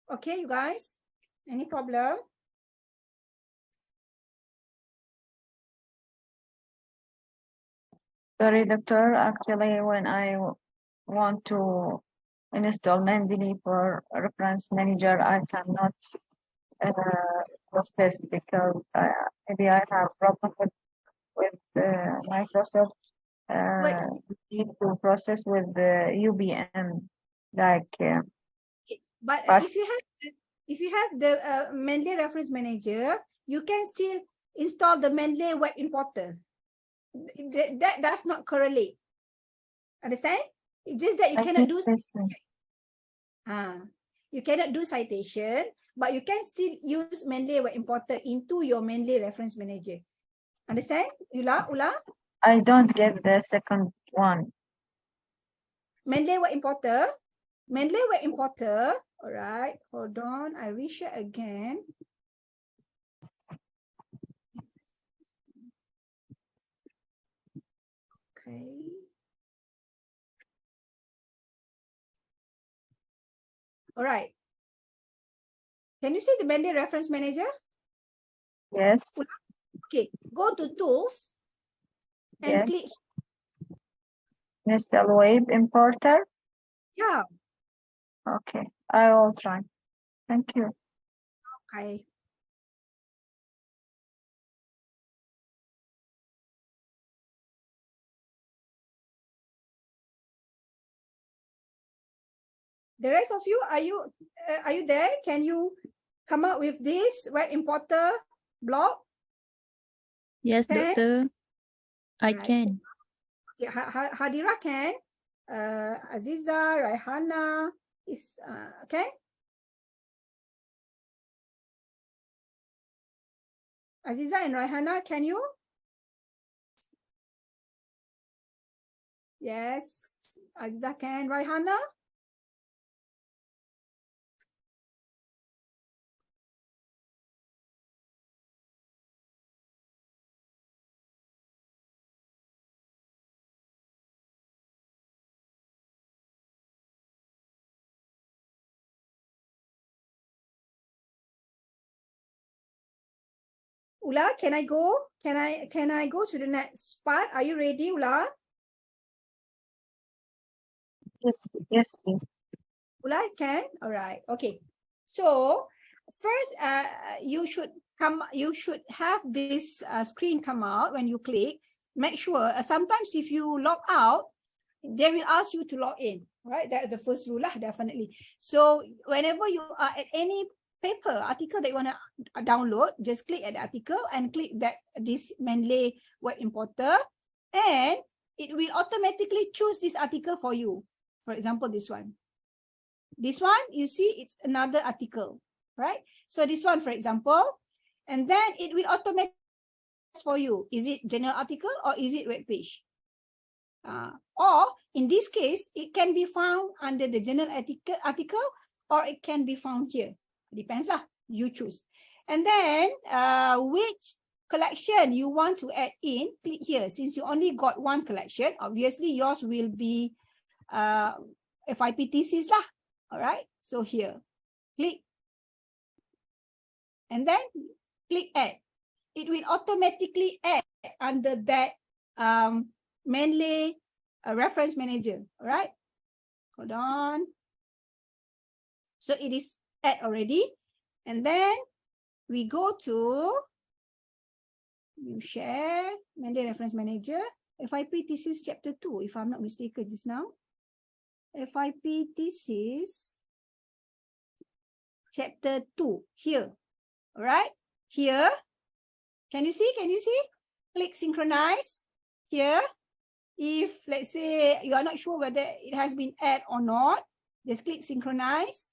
Okay, you guys, any problem? Sorry, Doctor. Actually, when I want to install Mendeley for Reference Manager, I cannot process because maybe I have problem with Microsoft. Need to process with the UBM, like. But Pass. if you have the Mendeley Reference Manager, you can still install the Mendeley Web Importer. That does not correlate. Understand? It's just that you cannot do. You cannot do citation, but you can still use Mendeley Web Importer into your Mendeley Reference Manager. Understand, Ula? I don't get the second one. Mendeley Web Importer. Mendeley Web Importer. All right, hold on. I reshare again. Okay. All right. Can you see the Mendeley Reference Manager? Yes. Okay, go to Tools and Yes. click. Install Web Importer. Yeah. Okay, I will try. Thank you. Okay. The rest of you, are you there? Can you come up with this Web Importer block? Yes, Can? Doctor. I Right. can. Okay, Hadira can. Aziza, Raihana is okay. Aziza and Raihana, can you? Yes, Aziza can. Raihana? Ula, can I go? Can I go to the next part? Are you ready, Ula? Yes, please. Ula can? All right. Okay. So first, you should have this screen come out when you click. make sure, sometimes if you log out, they will ask you to log in, right? That's the first rule lah, definitely. So whenever you are at any paper article that you want to download, just click at the article and click this Mendeley web importer, and it will automatically choose this article for you. For example, this one. This one, you see, it's another article, right? So this one, for example, and then it will automatically for you. Is it general article or is it web page? Or in this case, it can be found under the general article or it can be found here. Depends lah, you choose. And then which collection you want to add in, click here. Since you only got one collection, obviously yours will be FYP thesis lah. All right, so here, click. And then click add. It will automatically add under that Mendeley Reference Manager. All right, hold on. So it is add already. And then we go to you share Mendeley Reference Manager, FYP thesis chapter 2, if I'm not mistaken just now. FYP thesis chapter 2 here. All right, here. Can you see? Can you see? Click synchronize here. If let's say you are not sure whether it has been added or not, just click synchronize.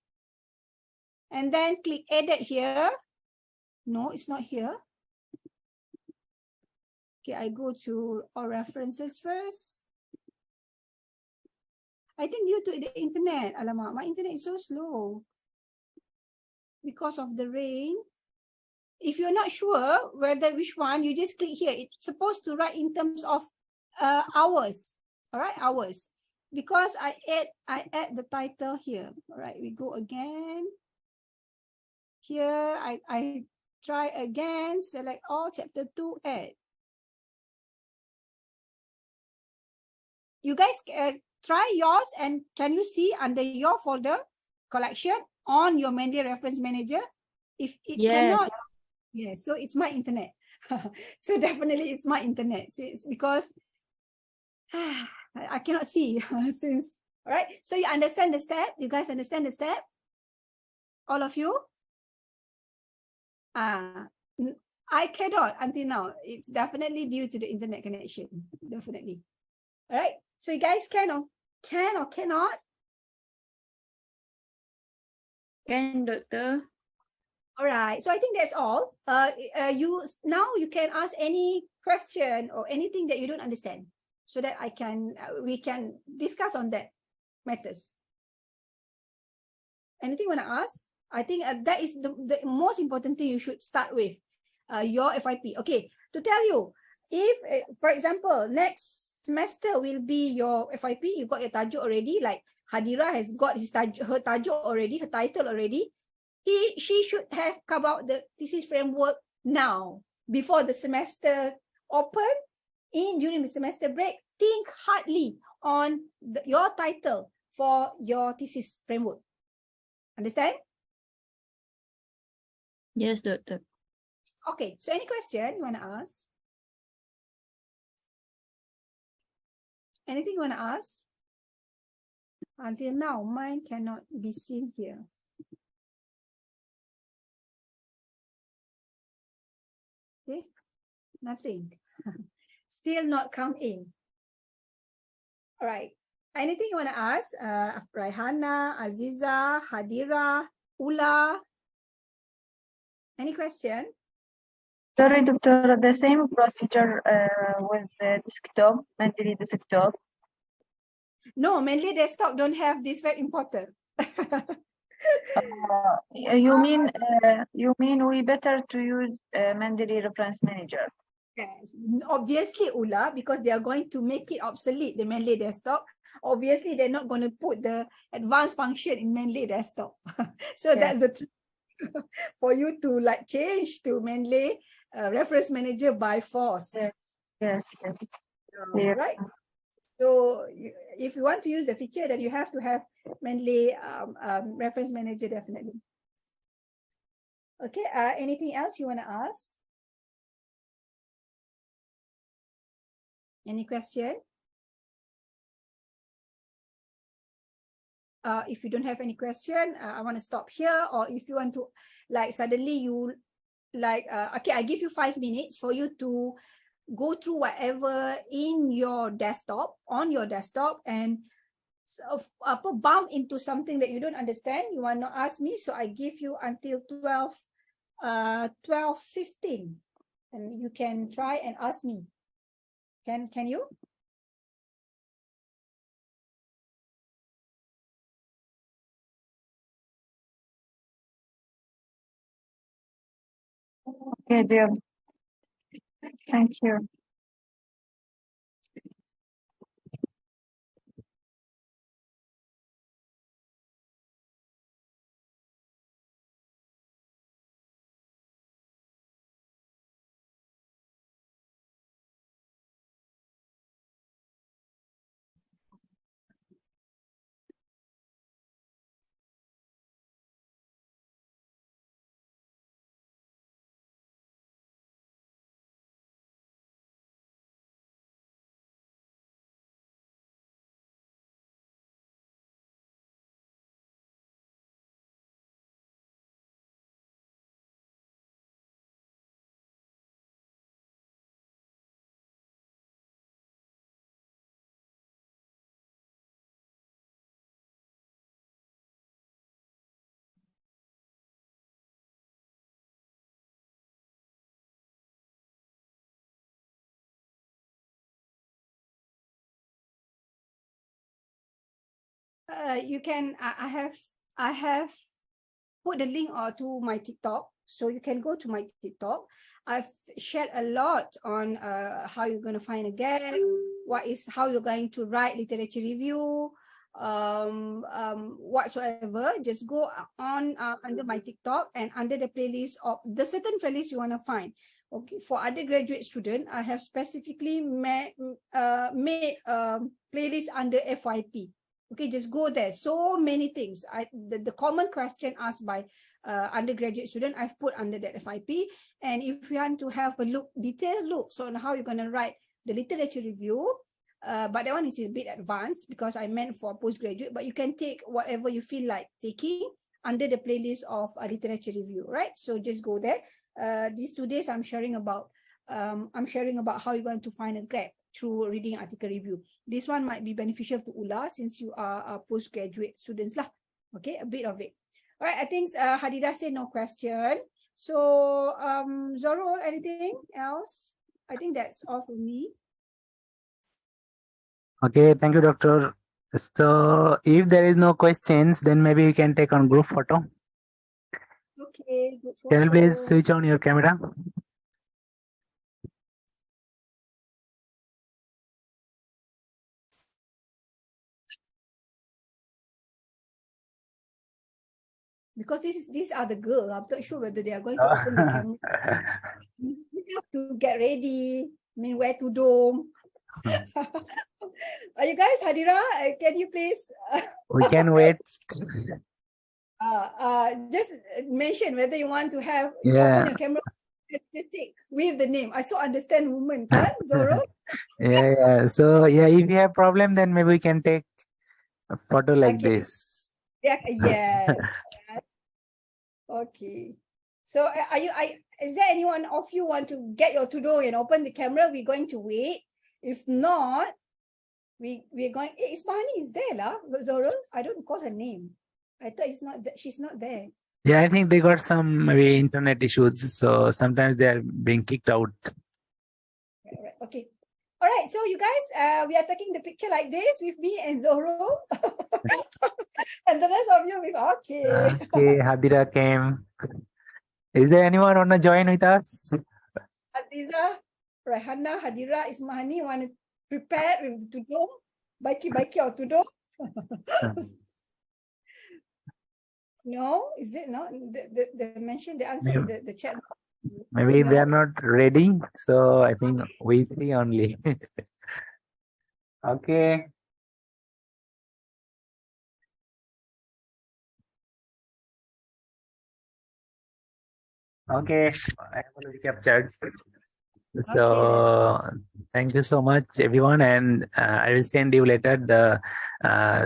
And then click edit here. No, it's not here. Okay, I go to all references first. I think due to the internet, alamak, my internet is so slow because of the rain. If you're not sure whether which one, you just click here. It's supposed to write in terms of hours. All right, hours. Because I add the title here. All right, we go again. Here, I try again, select all, chapter 2, add. You guys try yours, and can you see under your folder collection on your Mendeley Reference Manager? If it cannot, yes, so it's my internet. So definitely it's my internet. So it's because I cannot see since, all right. So you understand the step? You guys understand the step? All of you? I cannot until now. It's definitely due to the internet connection. Definitely. All right. So you guys can or cannot? Can, Doctor? All right. So I think that's all. Now you can ask any question or anything that you don't understand, so that we can discuss on that matters. Anything you want to ask? I think that is the most important thing you should start with, your FYP. Okay, to tell you, if, for example, next semester will be your FYP, you got your tajuk already, like Hadira has got her tajuk already, her title already. She should have come out the thesis framework now, before the semester open, during the semester break. Think hardly on your title for your thesis framework. Understand? Yes, Doctor. Okay, so any question you want to ask? Anything you want to ask? Until now, mine cannot be seen here. Okay, nothing. Still not come in. All right. Anything you want to ask? Raihana, Aziza, Hadira, Ula. Any question? Sorry, Doctor, the same procedure with the desktop, Mendeley desktop. No, Mendeley desktop don't have this, very important. You mean we better to use Mendeley Reference Manager? Yes, obviously, Ula, because they are going to make it obsolete, the Mendeley desktop. Obviously, they're not going to put the advanced function in Mendeley desktop. So that's the trick for you to like change to Mendeley Reference Manager by force. Yes. Right. So if you want to use the feature, then you have to have Mendeley Reference Manager, definitely. Okay. Anything else you want to ask? Any question? If you don't have any question, I want to stop here. Or if you want to, like, suddenly you like, okay, I give you 5 minutes for you to go through whatever in your desktop, on your desktop, and bump into something that you don't understand, you want to ask me. So I give you until 12:15, and you can try and ask me. Can you? Okay, dear. Thank you. You can. I have put the link to my TikTok, so you can go to my TikTok. I've shared a lot on how you're going to find a gap, how you're going to write literature review, whatsoever. Just go on under my TikTok and under the playlist of the certain playlist you want to find. Okay, for undergraduate student, I have specifically made playlist under FYP. Okay, just go there. So many things. The common question asked by undergraduate student, I've put under that FYP. And if you want to have a detailed look on how you're going to write the literature review, but that one is a bit advanced because I meant for postgraduate, but you can take whatever you feel like taking under the playlist of a literature review, right? So just go there. These 2 days I'm sharing about how you're going to find a gap through reading article review. This one might be beneficial to Ula since you are postgraduate students lah. Okay, a bit of it. All right, I think Hadida said no question. So Zorul, anything else? I think that's all for me. Okay, thank you, Doctor. So if there is no questions, then maybe we can take on group photo. Okay, good photo. Can you please switch on your camera? Because these are the girls. I'm not sure whether they are going to open the camera. We have to get ready. I mean, wear tudung. Are you guys, Hadira? Can you please? We can wait. Just mention whether you want to have Yeah. open your camera. Statistic with the name. I so understand woman, kan, Zoro? Yeah. So yeah, if you have problem, then maybe we can take a photo like Okay. this. Yeah, yes. Okay. So is there anyone of you want to get your tudung and open the camera? We're going to wait. If not, we're going. Ismahani is there lah, Zoro. I don't call her name. I thought she's not there. Yeah, I think they got some maybe internet issues, so sometimes they are being kicked out. Right. Okay. All right. So you guys, we are taking the picture like this with me and Zoro, and the rest of you with okay. Okay, Hadira came. Is there anyone want to join with us? Hadiza, Rahana, Hadira, Ismahani want to prepare with tudung, baiki or tudung. No, is it not? The mention the answer in the chat. Maybe No? they are not ready, so I think we see only. Okay. Okay, I have already captured. So thank you so much, everyone, and I will send you later the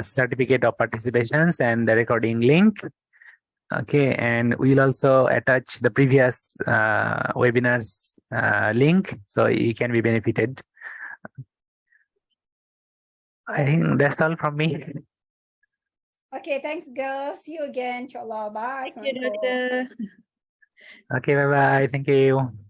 certificate of participations and the recording link. Okay, and we'll also attach the previous webinars link, so you can be benefited. I think that's all from me. Okay, thanks, girls. See you again, inshallah. Bye. Thank you, Assalamualaikum. Doctor. Okay, bye bye. Thank you.